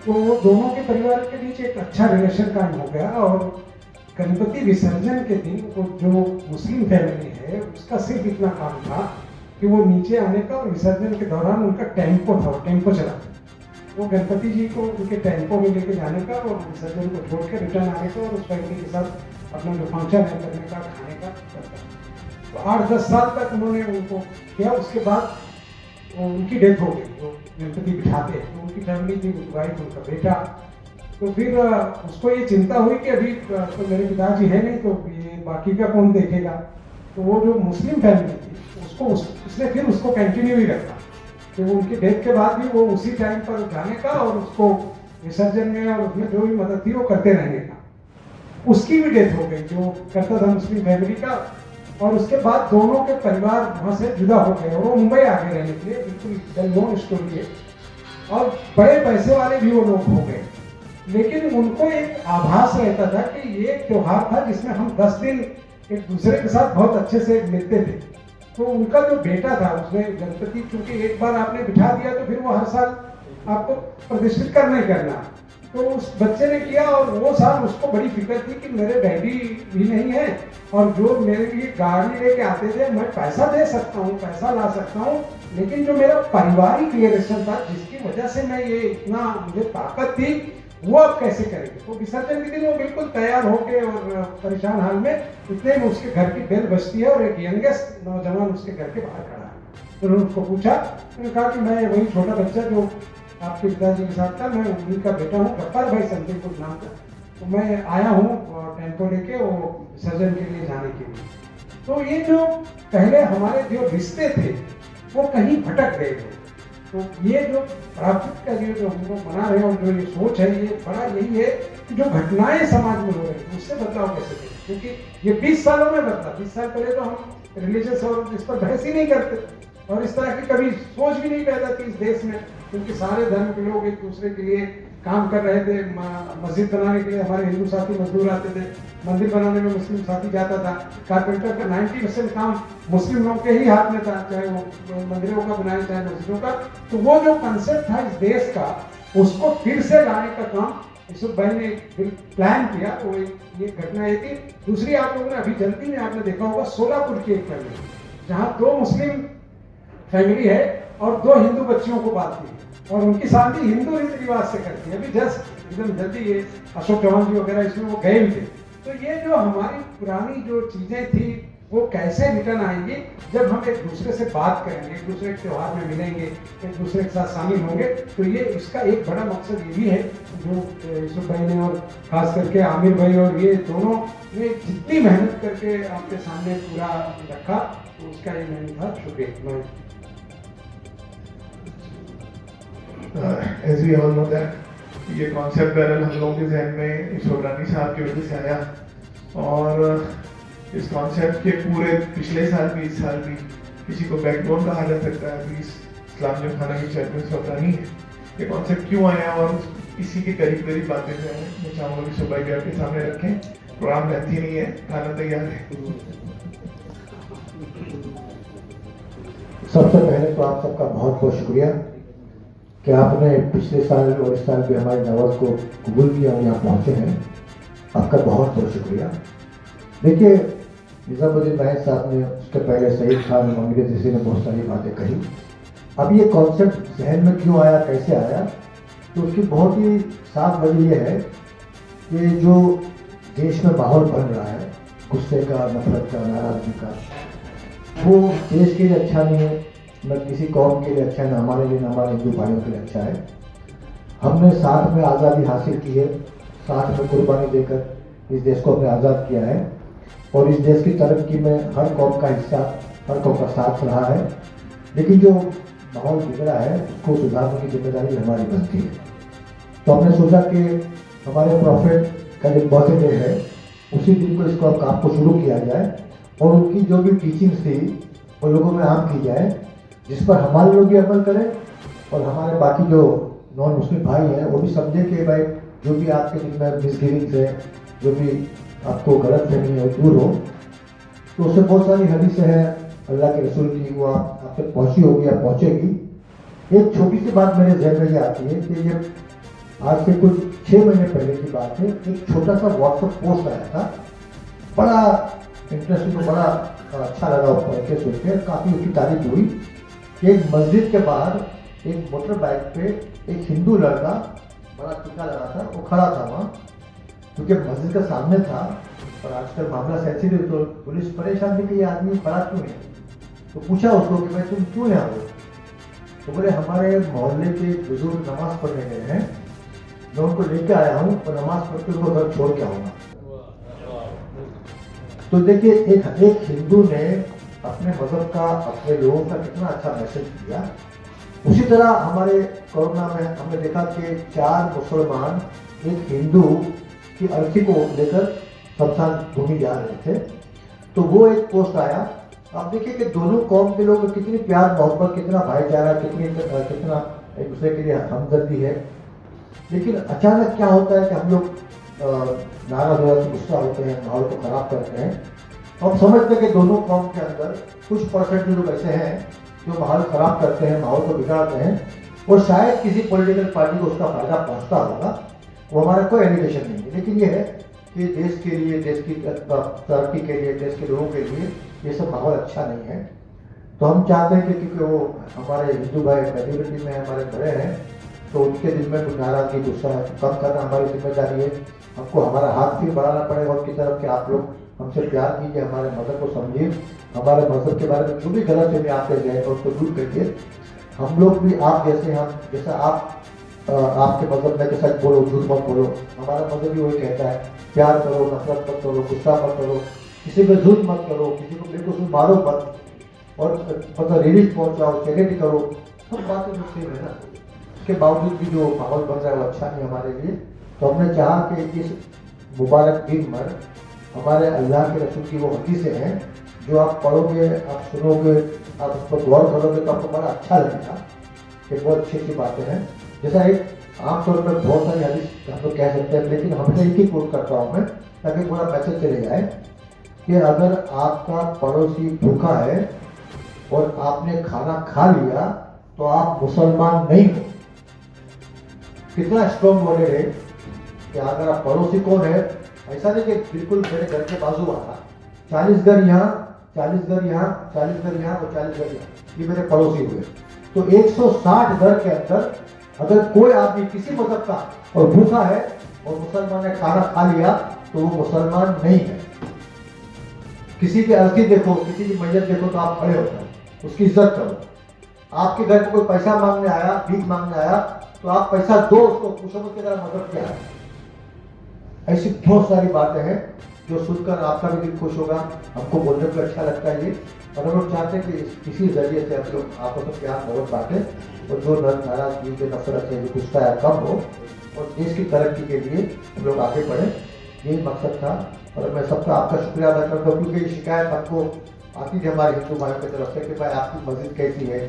तो वो दोनों के परिवार के बीच एक अच्छा रिलेशन कायम हो गया और गणपति विसर्जन के दिन वो जो मुस्लिम फैमिली है उसका सिर्फ इतना काम था कि वो नीचे आने का और विसर्जन के दौरान उनका टेम्पो था, टेम्पो चला, वो गणपति जी को उनके टेम्पो में लेके जाने का और विसर्जन को छोड़ के रिटर्न आने का और उस फैमिली के साथ अपना जो फंक्शन है करने का, खाने का करता। तो 8-10 साल तक उन्होंने उनको किया। उसके बाद उनकी डेथ हो गई, जो गणपति बिठाते हैं। तो उनकी फैमिली थी, उनकी वाइफ, उनका बेटा। तो फिर उसको ये चिंता हुई कि अभी तो मेरे पिताजी है नहीं, तो ये बाकी का कौन देखेगा। तो वो जो मुस्लिम फैमिली थी उसको उसने फिर उसको कंटिन्यू ही रखा कि वो उनकी डेथ के बाद भी वो उसी टाइम पर जाने का और उसको विसर्जन में और उसमें जो भी मदद थी वो करते रहने का। उसकी भी डेथ हो गई जो करता था मुस्लिम फैमिली का। और उसके बाद दोनों के परिवार वहाँ से जुदा हो गए और वो मुंबई आ गए रहने के लिए। बिल्कुल वेल नोन स्टोरी है। और बड़े पैसे वाले भी वो लोग हो गए, लेकिन उनको एक आभास रहता था कि ये त्योहार था जिसमें हम 10 दिन एक दूसरे के साथ बहुत अच्छे से मिलते थे। तो उनका जो बेटा था उसने गणपति, क्योंकि एक बार आपने बिठा दिया तो फिर वो हर साल आपको प्रतिष्ठित करना ही करना। तो उस बच्चे ने किया और वो साल उसको बड़ी फिक्र थी कि मेरे डैडी भी नहीं है और जो मेरे लिए गाड़ी लेके आते थे, मैं पैसा दे सकता हूँ, पैसा ला सकता हूँ, लेकिन जो मेरा पारिवारिक रिलेशन था जिसकी वजह से मैं ये इतना मुझे ताकत थी, वो आप कैसे करेंगे। तो विसर्जन के दिन वो बिल्कुल तैयार होके और परेशान हाल में, इतने में उसके घर की बेल बजती है और एक यंगेस्ट नौजवान उसके घर के बाहर खड़ा है। तो उन्होंने उसको पूछा, उन्होंने कहा कि मैं वही छोटा बच्चा जो आपके पिताजी के साथ था, मैं उन्हीं का बेटा हूँ, गफ्फार भाई समथिंग कुछ नाम का। तो मैं आया हूँ टेम्पो लेके वो विसर्जन के लिए जाने के लिए। तो ये जो पहले हमारे जो रिश्ते थे वो कहीं भटक गए थे। तो ये जो प्राकृतिक का जो हम लोग बना रहे हैं और जो ये सोच है, ये बड़ा यही है कि जो घटनाएं समाज में हो रही है उससे बदलाव कैसे करें। क्योंकि ये 20 सालों में बदला। 20 साल पहले तो हम रिलीजियस और इस पर बहस ही नहीं करते और इस तरह की कभी सोच भी नहीं पैदा थी इस देश में, क्योंकि सारे धर्म के लोग एक दूसरे के लिए काम कर रहे थे। मस्जिद बनाने के लिए हमारे हिंदू साथी मजदूर आते थे, मंदिर बनाने में मुस्लिम साथी जाता था, कारपेंटर का 90% काम मुस्लिम लोग के ही हाथ में था, चाहे वो मंदिरों का बनाए चाहे मस्जिदों का। तो वो जो कंसेप्ट था इस देश का, उसको फिर से लाने का काम यूसुफ भाई ने प्लान किया। वो ये घटना ये थी। दूसरी आप लोगों ने अभी जल्दी में आपने देखा होगा सोलापुर की एक फैमिली, जहाँ 2 मुस्लिम फैमिली है और 2 हिंदू बच्चियों को पालती है और उनकी शादी हिंदू रीति रिवाज से करती है। अभी जस्ट एकदम जल्दी ये अशोक चौहान जी वगैरह इसमें वो गए भी थे। तो ये जो हमारी पुरानी जो चीजें थी वो कैसे रिटर्न आएंगी जब हम एक दूसरे से बात करेंगे, एक दूसरे के त्यौहार में मिलेंगे, एक दूसरे के साथ शामिल होंगे। तो ये इसका एक बड़ा मकसद ये भी है जो यूसुफ भाई ने और खास करके आमिर भाई और ये दोनों ने जितनी मेहनत करके आपके सामने पूरा रखा, तो उसका ये मेहनत था। शुक्रिया। As we all know that ये कॉन्सेप्ट बैरल हम लोगों के जहन में ईश्वरानी साहब की वजह से आया और इस कॉन्सेप्ट के पूरे पिछले साल भी इस साल भी किसी को बैकबोन कहा जा सकता है। इस्लाम जो खाना की चैंपियन सोतानी है, ये कॉन्सेप्ट क्यों आया और इसी के करीब करीब बातें जो है मैं चाहूँगा कि सुबह के आपके सामने रखें। प्रोग्राम रहती नहीं है, खाना तैयार है। सबसे पहले तो आप सबका बहुत बहुत शुक्रिया कि आपने पिछले साल और इस साल भी हमारे दावत को कबूल किया और यहाँ पहुँचे हैं। आपका बहुत बहुत शुक्रिया। देखिए, निजामुद्दीन नाहिद साहब ने, उसके पहले सईद खान ममीर जैसे ने बहुत सारी बातें कही। अब ये कॉन्सेप्ट जहन में क्यों आया, कैसे आया, तो उसकी बहुत ही साफ वजह यह है कि जो देश में माहौल बन रहा है गुस्से का, नफरत का, नाराजगी का, वो देश के लिए अच्छा नहीं है, न किसी कौम के लिए अच्छा है, न हमारे लिए, न हमारे हिंदू भाइयों के लिए अच्छा है। हमने साथ में आज़ादी हासिल की है, साथ में कुर्बानी देकर इस देश को हमने आज़ाद किया है और इस देश की तरक्की में हर कौम का हिस्सा, हर कौम का साथ रहा है। लेकिन जो माहौल बिगड़ा है उसको सुधारने की जिम्मेदारी हमारी बनती है। तो हमने सोचा कि हमारे प्रॉफिट का जो बर्थडे है उसी दिन को इसको काम को शुरू किया जाए और उनकी जो भी टीचिंग्स थी वो लोगों में आम की जाए, जिस पर हमारे लोग भी अमल करें और हमारे बाकी जो नॉन मुस्लिम भाई हैं वो भी समझे कि भाई जो भी आपके दिन में मिसगिविंग्स है, जो भी आपको गलत फहमी है दूर हो। तो उससे बहुत सारी हदीसें हैं अल्लाह के रसूल की, वो आप तक पहुंची होगी या पहुंचेगी। एक छोटी सी बात मेरे जहन में ये आती है कि ये आज से कुछ 6 महीने पहले की बात है। एक छोटा सा व्हाट्सएप पोस्ट आया था, बड़ा इंटरेस्टिंग, बड़ा अच्छा लगा पढ़ के सुन के, काफ़ी उसकी तारीफ हुई कि एक मस्जिद के बाहर एक मोटर बाइक पे एक हिंदू लड़का बड़ा टीका लगा था, वो खड़ा था वहाँ, क्योंकि मस्जिद के सामने था और आजकल मामला सेंसिटिव, तो पुलिस परेशान थी कि ये आदमी खड़ा क्यों है। तो पूछा उसको कि भाई तुम क्यों यहाँ हो। तो बोले हमारे मोहल्ले के बुजुर्ग नमाज पढ़ने गए हैं, मैं उनको लेके आया हूँ और नमाज पढ़ के उनको घर छोड़ के आऊँगा। तो देखिए एक हिंदू ने अपने मजहब का, अपने लोगों का कितना अच्छा मैसेज दिया। उसी तरह हमारे कोरोना में हमने देखा कि 4 मुसलमान एक हिंदू की अर्थी को लेकर शमशान भूमि जा रहे थे, तो वो एक पोस्ट आया। आप देखिए कि दोनों कौम के लोग कितनी प्यार मोहब्बत, कितना भाईचारा, कितना एक दूसरे के लिए हमदर्दी है। लेकिन अचानक क्या होता है कि हम लोग नाराज हो जाते, गुस्सा होते हैं, माहौल को खराब करते हैं। हम समझते हैं कि दोनों कौम के अंदर कुछ परसेंट लोग ऐसे हैं जो माहौल खराब करते हैं, माहौल को बिगाड़ते हैं, और शायद किसी पॉलिटिकल पार्टी को उसका फायदा पहुंचता होगा। वो हमारा कोई एलिगेशन नहीं है, लेकिन ये है कि देश के लिए, देश की तरक्की के लिए, देश के लोगों के लिए ये सब माहौल अच्छा नहीं है। तो हम चाहते हैं कि क्योंकि वो हमारे हिंदू भाई मेजोरिटी में हमारे बड़े हैं, तो उनके दिल में कुछ नाराजगी, गुस्सा कम करना हमारी जिम्मेदारी है। हमको हमारा हाथ भी बढ़ाना पड़ेगा उनकी तरफ कि आप लोग हमसे प्यार कीजिए, हमारे मजहब को समझिए, हमारे मजहब के बारे में जो भी गलत फहमी आपके जहन में उसको दूर करिए। हम लोग भी आप जैसे, हम जैसा आप आपके मजहब में कि सच बोलो, झूठ मत बोलो, हमारा मजहब भी वही कहता है प्यार करो, नफरत मत करो, गुस्सा मत करो, किसी पे झूठ मत करो, किसी को बेकसूर मारो मत, और मतलब रिलीफ पहुंचाओ, चैरिटी करो। सब बातें जो सेम है ना, उसके बावजूद भी जो माहौल बन रहा है वो अच्छा नहीं हमारे लिए। तो हमने चाहा कि इस मुबारक दिन पर हमारे अल्लाह के रसूल की वो हदीसें हैं जो आप पढ़ोगे, आप सुनोगे, आप उस पर गौर करोगे तो आपको बड़ा अच्छा लगेगा कि बहुत अच्छी अच्छी बातें हैं। जैसा एक आमतौर पर बहुत सारी हदीस हम लोग कह सकते हैं, लेकिन हमने एक ही कोट करता हूँ मैं, ताकि पूरा मैसेज चले जाए कि अगर आपका पड़ोसी भूखा है और आपने खाना खा लिया तो आप मुसलमान नहीं हो। कितना स्ट्रॉन्ग वर्डेड है कि अगर आप पड़ोसी कौन है, ऐसा नहीं कि बिल्कुल मेरे घर के बाजू वाला 40 घर यहाँ, 40 घर यहाँ, 40 घर यहाँ और 40 घर यहाँ, ये मेरे पड़ोसी हुए। तो 160 घर के अंदर अगर कोई आदमी किसी मजहब का और भूखा है और मुसलमान ने खाना खा लिया तो वो मुसलमान नहीं है। किसी की अर्थी देखो, किसी की मैयत देखो तो आप खड़े हो जाओ, उसकी इज्जत करो। आपके घर में कोई पैसा मांगने आया, भीख मांगने आया, तो आप पैसा दो उसको, पूछो उसके तरह मदद क्या है। ऐसी बहुत सारी बातें हैं जो सुनकर आपका भी दिल खुश होगा, हमको बोलने को अच्छा लगता है ये। और हम लोग चाहते हैं कि इसी जरिए से हम लोग आपस में प्यार मोहब्बत बांटें और जो नाराजगी, जो नफरत है, जो गुस्सा है, कम हो और देश की तरक्की के लिए हम लोग आगे बढ़ें, यही मकसद था। और मैं सबका आपका शुक्रिया अदा करता हूँ, क्योंकि ये शिकायत हमको आती थी हमारे हिंदू भाइयों की तरफ से कि भाई आपकी मस्जिद कैसी है,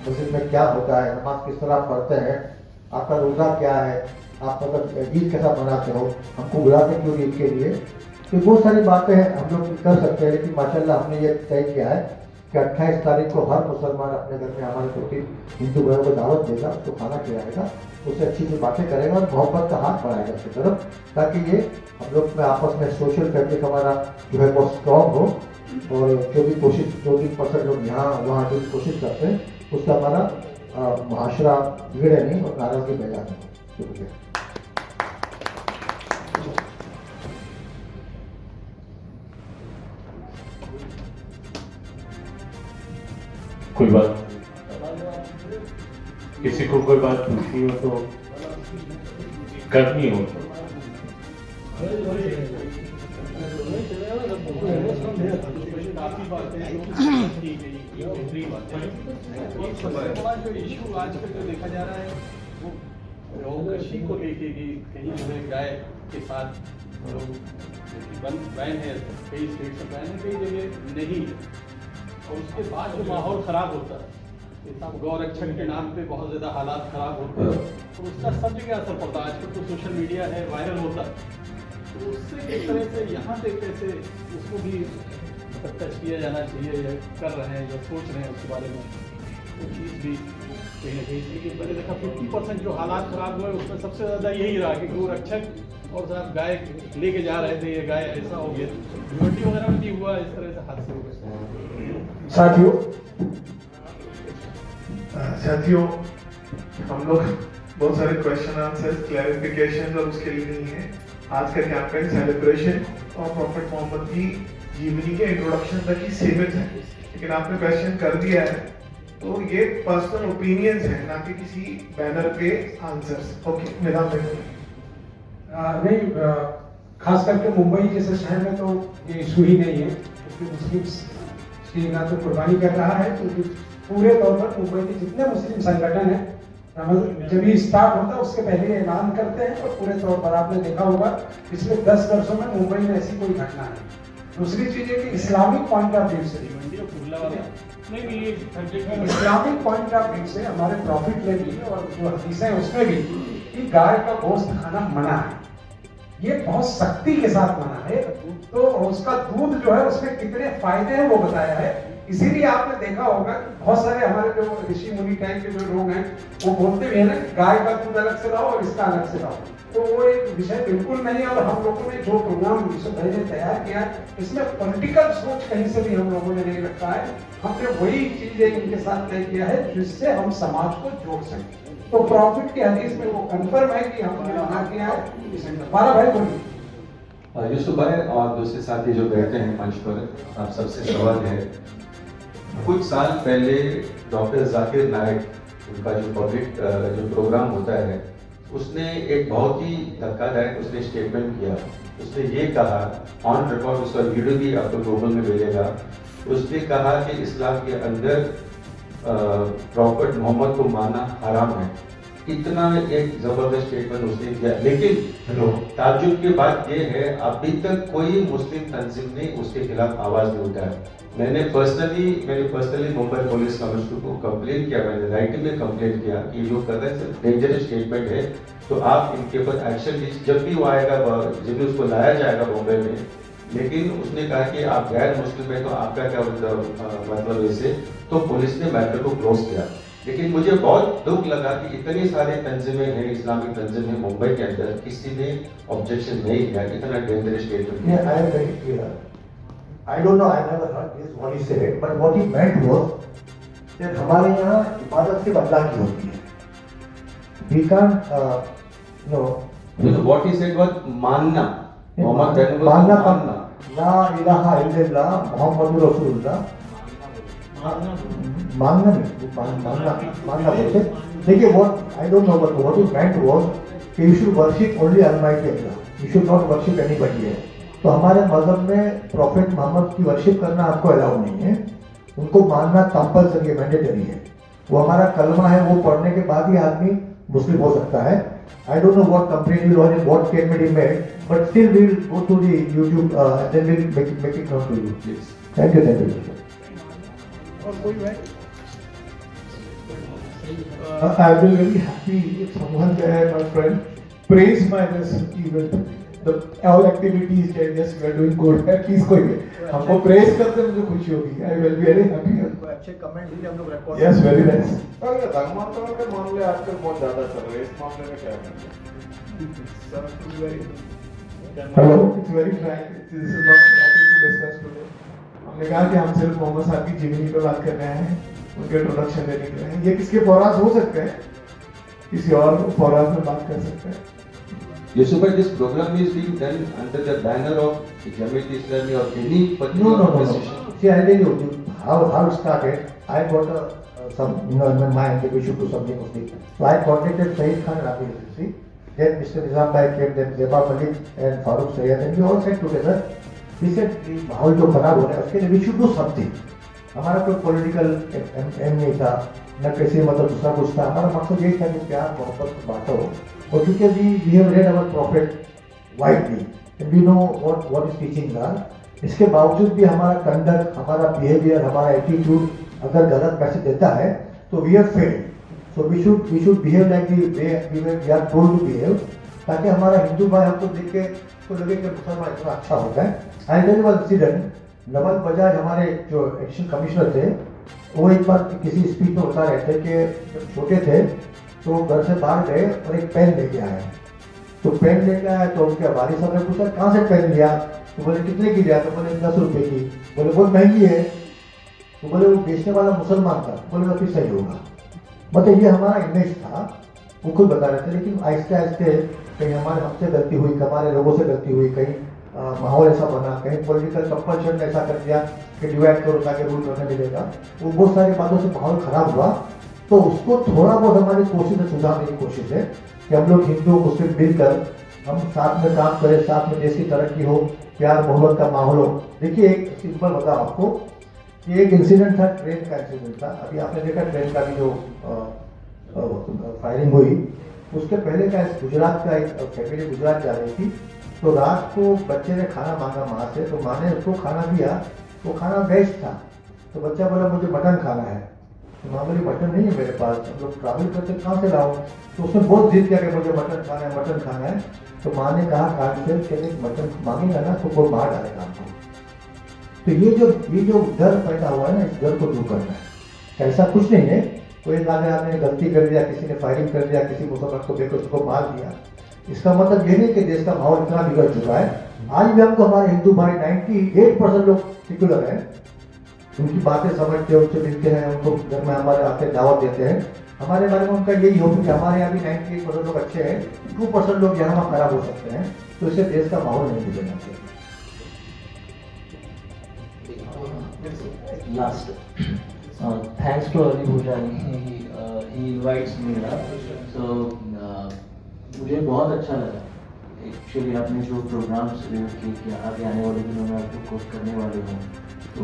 मस्जिद में क्या होता है, नमाज किस तरह पढ़ते हैं, आपका रोज़ा क्या है, आप मतलब ईद कैसा मनाते हो, हमको बुलाते क्यों ईद के लिए। तो बहुत सारी बातें हैं हम लोग कर सकते हैं, लेकिन माशाल्लाह हमने ये तय किया है कि 28 तारीख को हर मुसलमान अपने घर में हमारे 2-3 हिंदू भाइयों को दावत देगा, उसको खाना खिलाएगा, उससे अच्छी अच्छी बातें करेगा और मोहब्बत का हाथ बढ़ाएगा उसकी तरफ, ताकि ये हम लोग में आपस में सोशल फैब्रिक हमारा जो है बहुत स्ट्रॉन्ग हो। और जो भी कोशिश 2-3% लोग यहाँ वहाँ जो कोशिश करते हैं उससे हमारा मुआशरा बिगड़े नहीं और नाराजगी पैदा नहीं। शुक्रिया। कोई बात, किसी को कोई बात पूछनी हो तो करनी हो तो जो इशू आजकल जो देखा जा रहा है वो गौकशी को लेके कि कहीं जो है गाय के साथ लोग बैन है, कई स्टेट से बैन है, कई जगह नहीं है, और उसके बाद जो माहौल खराब होता है, गौरक्षण के नाम पे बहुत ज़्यादा हालात खराब होते हैं, तो उसका सब जगह असर पड़ता है। आजकल तो सोशल मीडिया है, वायरल होता है, तो उससे किस तरह से यहाँ से कैसे उसको भी मतलब टच किया जाना चाहिए, या कर रहे हैं या सोच रहे हैं उसके बारे में, वो चीज़ भी कहीं ना कहीं, क्योंकि मैंने देखा 50% जो हालात खराब हुए उसमें सबसे ज़्यादा यही रहा कि गोरक्षक और साहब गाय लेके जा रहे थे, ये गाय ऐसा हो गया, ड्यूटी वगैरह में भी हुआ, इस तरह से हादसे हो गए। साथियों हम लोग बहुत सारे क्वेश्चन आंसर्स क्लैरिफिकेशन और उसके लिए नहीं है। आज का कैंपेन सेलिब्रेशन और प्रॉफिट मोहम्मद की जीवनी के इंट्रोडक्शन तक ही सीमित है, लेकिन आपने क्वेश्चन कर दिया है तो ये पर्सनल ओपिनियंस है, ना कि किसी बैनर पे आंसर्स। ओके मेरा नहीं, खास करके मुंबई जैसे शहर में तो ये इशू ही नहीं है, क्योंकि मुस्लिम्स की ना तो कुर्बानी कर रहा है, क्योंकि पूरे तौर पर मुंबई के जितने मुस्लिम संगठन हैं जब ये स्टार्ट होता है उसके पहले ऐलान करते हैं, और पूरे तौर पर आपने देखा होगा पिछले 10 वर्षों में मुंबई में ऐसी कोई घटना नहीं। दूसरी चीज है कि इस्लामिक पॉइंट ऑफ व्यू से, इस्लामिक पॉइंट ऑफ व्यू से हमारे प्रॉफिट में भी और जो हदीसें हैं उसमें भी कि गाय का गोश्त खाना मना है, ये बहुत सख्ती के साथ मना है। तो उसका दूध जो है उसमें कितने फायदे हैं वो बताया है। इसीलिए आपने देखा होगा कि बहुत सारे हमारे जो ऋषि मुनि टाइप के जो लोग हैं वो बोलते भी है ना कि गाय का दूध अलग से लाओ और इसका अलग से लाओ, तो वो एक विषय बिल्कुल नहीं है। और हम लोगों ने जो प्रोग्राम विश्व भाई ने तैयार किया इसमें पॉलिटिकल सोच कहीं से भी हम लोगों ने नहीं रखा है, हमने वही चीजें इनके साथ तय किया है जिससे हम समाज को जोड़ सकें। तो प्रॉफिट के हदीस में वो कंफर्म है कि हमने मना किया है। हमारा भाई बोलिए। यूसुफ भाई और दूसरे साथी जो बैठे हैं मंच पर, आप सबसे सवाल है, कुछ साल पहले डॉक्टर जाकिर नायक, उनका जो पब्लिक जो प्रोग्राम होता है, उसने एक बहुत ही धक्कादायक उसने स्टेटमेंट किया। उसने ये कहा ऑन रिकॉर्ड, उसका वीडियो भी आपको गूगल में मिलेगा, उसने कहा कि इस्लाम के अंदर प्रॉफिट मोहम्मद को मानना हराम है। इतना एक जबरदस्त स्टेटमेंट उसने किया, लेकिन ताज्जुब की बात ये है अभी तक कोई मुस्लिम तंजीम ने उसके खिलाफ आवाज नहीं उठाया। मैंने पर्सनली मुंबई पुलिस कमिश्नर को कंप्लेन किया, मैंने राइटिंग में कंप्लेन किया कि जो कर रहे हैं डेंजरस स्टेटमेंट है, तो आप इनके ऊपर एक्शन लीजिए। जब भी वो आएगा, जब भी उसको लाया जाएगा मुंबई में, लेकिन उसने कहा कि आप गैर मुस्लिम है तो आपका क्या मतलब ऐसे, तो पुलिस ने मैटर को क्लोज किया। लेकिन मुझे बहुत दुख लगा कि इतनी सारे तंजीमें हैं, इस्लामिक तंजीमें मुंबई के अंदर, किसी ने ऑब्जेक्शन नहीं किया। इतना dangerous statement. I don't know, I never heard this, what he said, but what he meant was that हमारे यहाँ इबादत सिर्फ अल्लाह की होती है। We can't, what he said was मानना, मानना ला इलाहा इल्लल्लाह मुहम्मदुर रसूलुल्लाह, मानना बोलते। देखिए what I don't know, but what he meant was कि you should worship only Almighty Allah, you should not worship anybody else। तो हमारे मजहब में प्रॉफिट मोहम्मद की वर्शिप करना आपको अलाउ नहीं है, उनको मानना कंपल्सरी है, मैंडेटरी है। वो हमारा कलमा है, वो पढ़ने के बाद ही आदमी मुस्लिम हो सकता है। I don't know what complaint you wrote and what statement he made, but still we will go to the YouTube and then we will make it known to you. Please. Thank you, thank you. और कोई है? I will be very happy if someone there, my friend, praise my this event. The all activities that yes we are doing good है, please कोई हमको प्रेस करते मुझे खुशी होगी। I will be very happy। अच्छे कमेंट भी हम लोग रिकॉर्ड। Yes, very nice। धर्मांतरण के मामले आजकल बहुत ज्यादा चल रहे हैं, इस मामले में क्या है? Hello, it's very frank। This is not topic to discuss today। हमने कहा कि हम सिर्फ मोहम्मद साहब की जीवनी पे बात कर रहे हैं, उनके इंट्रोडक्शन देने के लिए। ये किसके फोराज हो सकते हैं, किसी और फोराज में बात कर सकते हैं। Yusuf, this program is being done under the banner of Jamiat Islami or any particular organization? No. See, I tell you how it started. I got some in my mind that we should do something of this. So I contacted Saeed Khan Rabi Agency. Then Mr. Nizam Bhai came, then Zeba Malik and Farooq Sayyed, and we all sat together. We said, माहौल जो खराब हो रहा है उसके लिए we should do something. हमारा कोई पॉलिटिकल एम नहीं था, न किसी मतलब दूसरा कुछ था। हमारा मकसद यही था कि प्यार मोहब्बत बांटो, और क्योंकि we have read our prophet widely and we know what his teachings are, इसके बावजूद भी हमारा कंडक्ट, हमारा बिहेवियर, हमारा एटीट्यूड अगर गलत मैसेज देता है तो we have failed. So we should behave like the way we are told to behave, ताकि हमारा हिंदू भाई हमको देख के उसको लगे कि मुसलमान इतना अच्छा होता है। I tell you one incident, Naval Bajaj हमारे जो एडिशनल कमिश्नर थे, वो एक बार किसी स्पीच में बता रहे थे कि जब छोटे थे तो घर से बाहर गए और एक पेन लेके आए। तो पेन लेके आया तो उनके वालिद साहब ने पूछा कहाँ से पेन लिया, तो बोले कितने की लिया, तो बोले 10 रुपये की। बोले बहुत महंगी है, तो बोले वो बेचने वाला मुसलमान था। बोले तो फिर सही होगा। मतलब ये हमारा इमेज था, वो खुद बता रहे थे। लेकिन आहिस्ते आहिस्ते कहीं हमसे गलती हुई, हमारे लोगों से गलती हुई, कहीं माहौल ऐसा बना, कहीं पॉलिटिकल कंपल्शन ने ऐसा कर दिया कि डिवाइड करो ताकि रूल करने मिलेगा, वो बहुत सारी बातों से माहौल खराब हुआ। तो उसको थोड़ा बहुत हमारी कोशिश है सुधारने की कोशिश है कि हम लोग हिंदू मुस्लिम मिलकर हम साथ में काम करें, साथ में देश की तरक्की हो, प्यार मोहब्बत का माहौल हो। देखिए एक सिंपल बताओ आपको कि एक इंसिडेंट था, ट्रेन का इंसिडेंट था। अभी आपने देखा ट्रेन का भी जो फायरिंग हुई, उसके पहले का गुजरात का एक फैमिली गुजरात जा रही थी, तो रात को बच्चे ने खाना मांगा माँ से, तो माँ ने उसको खाना दिया, तो खाना वेज था। तो बच्चा बोला मुझे मटन खाना है, तो माँ बोली मटन नहीं है मेरे पास, हम लोग ट्रैवल करते कहाँ से लाओ। तो उसने बहुत जिद किया कि मुझे मटन खाना है, मटन खाना है। तो माँ ने कहा काट से कि मटन मांगेगा ना तो वो मार डालेगा आपको। तो ये जो डर पैदा हुआ है ना, इस डर को दूर करना है। ऐसा कुछ नहीं है, कोई आदमी ने गलती कर दिया, किसी ने फायरिंग कर दिया, किसी मुसलमान को बेकर उसको मार दिया, इसका मतलब ये नहीं कि देश का माहौल इतना बिगड़ चुका है। आज भी हमको हमारे हिंदू भाई 98% लोग सेक्युलर हैं, उनकी बातें समझते हैं, उनसे मिलते हैं, उनको घर में हमारे आते दावत देते हैं। हमारे बारे में उनका यही होगा कि हमारे यहाँ भी 98% लोग अच्छे हैं, 2% लोग यहाँ वहाँ खराब हो सकते हैं। तो इससे देश का माहौल नहीं बिगड़ना चाहिए। Last, thanks to Ali Bhujani, he invites me now. So मुझे बहुत अच्छा लगा एक्चुअली आपने जो प्रोग्राम्स कि आगे आने वाले दिनों में आपको कोर्स करने वाले हैं, तो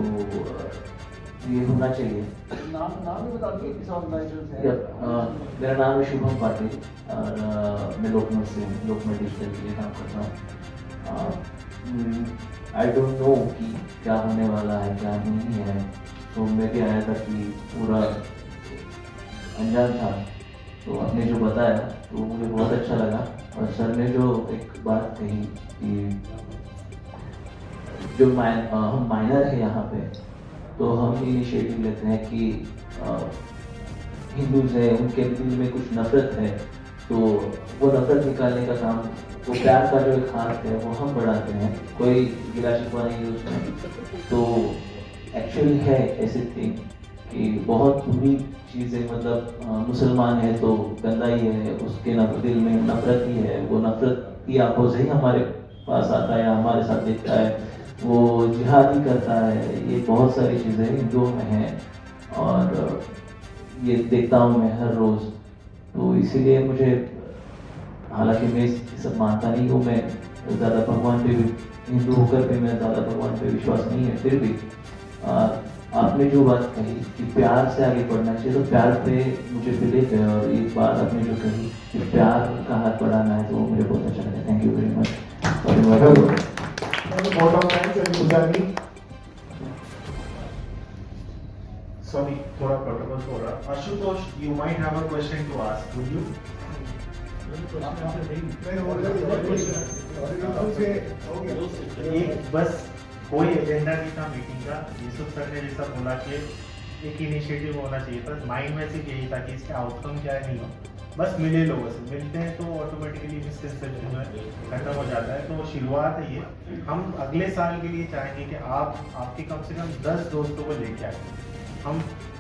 ये होना चाहिए। नाम भी बता दीजिए किस ऑर्गेनाइजेशन से। मेरा नाम है शुभम पाटिल और मैं लोकमत से हूँ, लोकमत डिजिटल के लिए काम करता हूँ। आई डोंट नो कि क्या होने वाला है क्या नहीं है, तो मैं भी आया था कि पूरा अनजान था, तो आपने जो बताया तो मुझे बहुत अच्छा लगा। और सर ने जो एक बात कही कि जो हम माइनर है यहाँ पे, तो हम इनिशिएटिव लेते हैं कि हिंदूज हैं उनके दिल में कुछ नफरत है, तो वो नफरत निकालने का काम, वो प्यार का जो एक हाथ है वो हम बढ़ाते हैं, कोई गिला शिकवा नहीं है उसमें। तो एक्चुअली है ऐसी थिंग कि बहुत बुरी चीज़ें, मतलब मुसलमान है तो गंदा ही है, उसके दिल में नफरत ही है, वो नफरत की आंखों से ही हमारे पास आता है, हमारे साथ देखता है, वो जिहाद ही करता है। ये बहुत सारी चीज़ें हिंदुओं में हैं और ये देखता हूँ मैं हर रोज़। तो इसीलिए मुझे, हालांकि मैं ये सब मानता नहीं हूँ, मैं ज़्यादा भगवान पे भी, हिंदू होकर भी मैं ज़्यादा भगवान पे विश्वास नहीं है, फिर भी आपने जो बात कही कि प्यार से आगे बढ़ना चाहिए, तो प्यार पे मुझे बिलीव है। और एक बात आपने जो कही कि प्यार का हाथ बढ़ाना है, तो मुझे बहुत अच्छा लगा। Thank you very much. Sorry, थोड़ा प्रोटोकॉल हो रहा। Ashutosh, you might have a question to ask. Would you? एक बस कोई एजेंडा नहीं था मीटिंग का। यूसुफ सर ने जैसा बोला कि एक इनिशिएटिव होना चाहिए था, माइंड में सिर्फ यही था कि इसका आउटकम क्या है नहीं हो, बस मिले लोगों से, मिलते हैं तो ऑटोमेटिकली मिसकंसेप्शन जो है खत्म हो जाता है। तो शुरुआत है ये। हम अगले साल के लिए चाहेंगे कि आपके कम से कम 10 दोस्तों को लेके आए। हम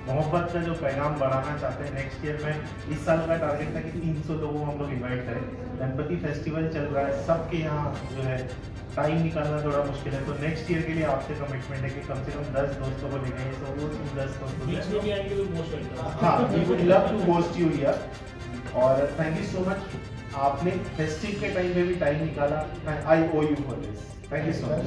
मोहब्बत का जो पैगाम बढ़ाना चाहते हैं। नेक्स्ट ईयर में, इस साल का टारगेट था कि 300 लोगों को हम लोग इन्वाइट करें। गणपति फेस्टिवल चल रहा है, सबके यहाँ जो है टाइम निकालना थोड़ा मुश्किल है, तो नेक्स्ट ईयर के लिए आपसे कमिटमेंट है कि कम से कम 10 दोस्तों को लेके आए। तो वो 10 दोस्तों, हाँ, we would love to host you here. और थैंक यू सो मच, आपने फेस्टिव के टाइम में भी टाइम निकाला। I owe you for this. Thank you so much.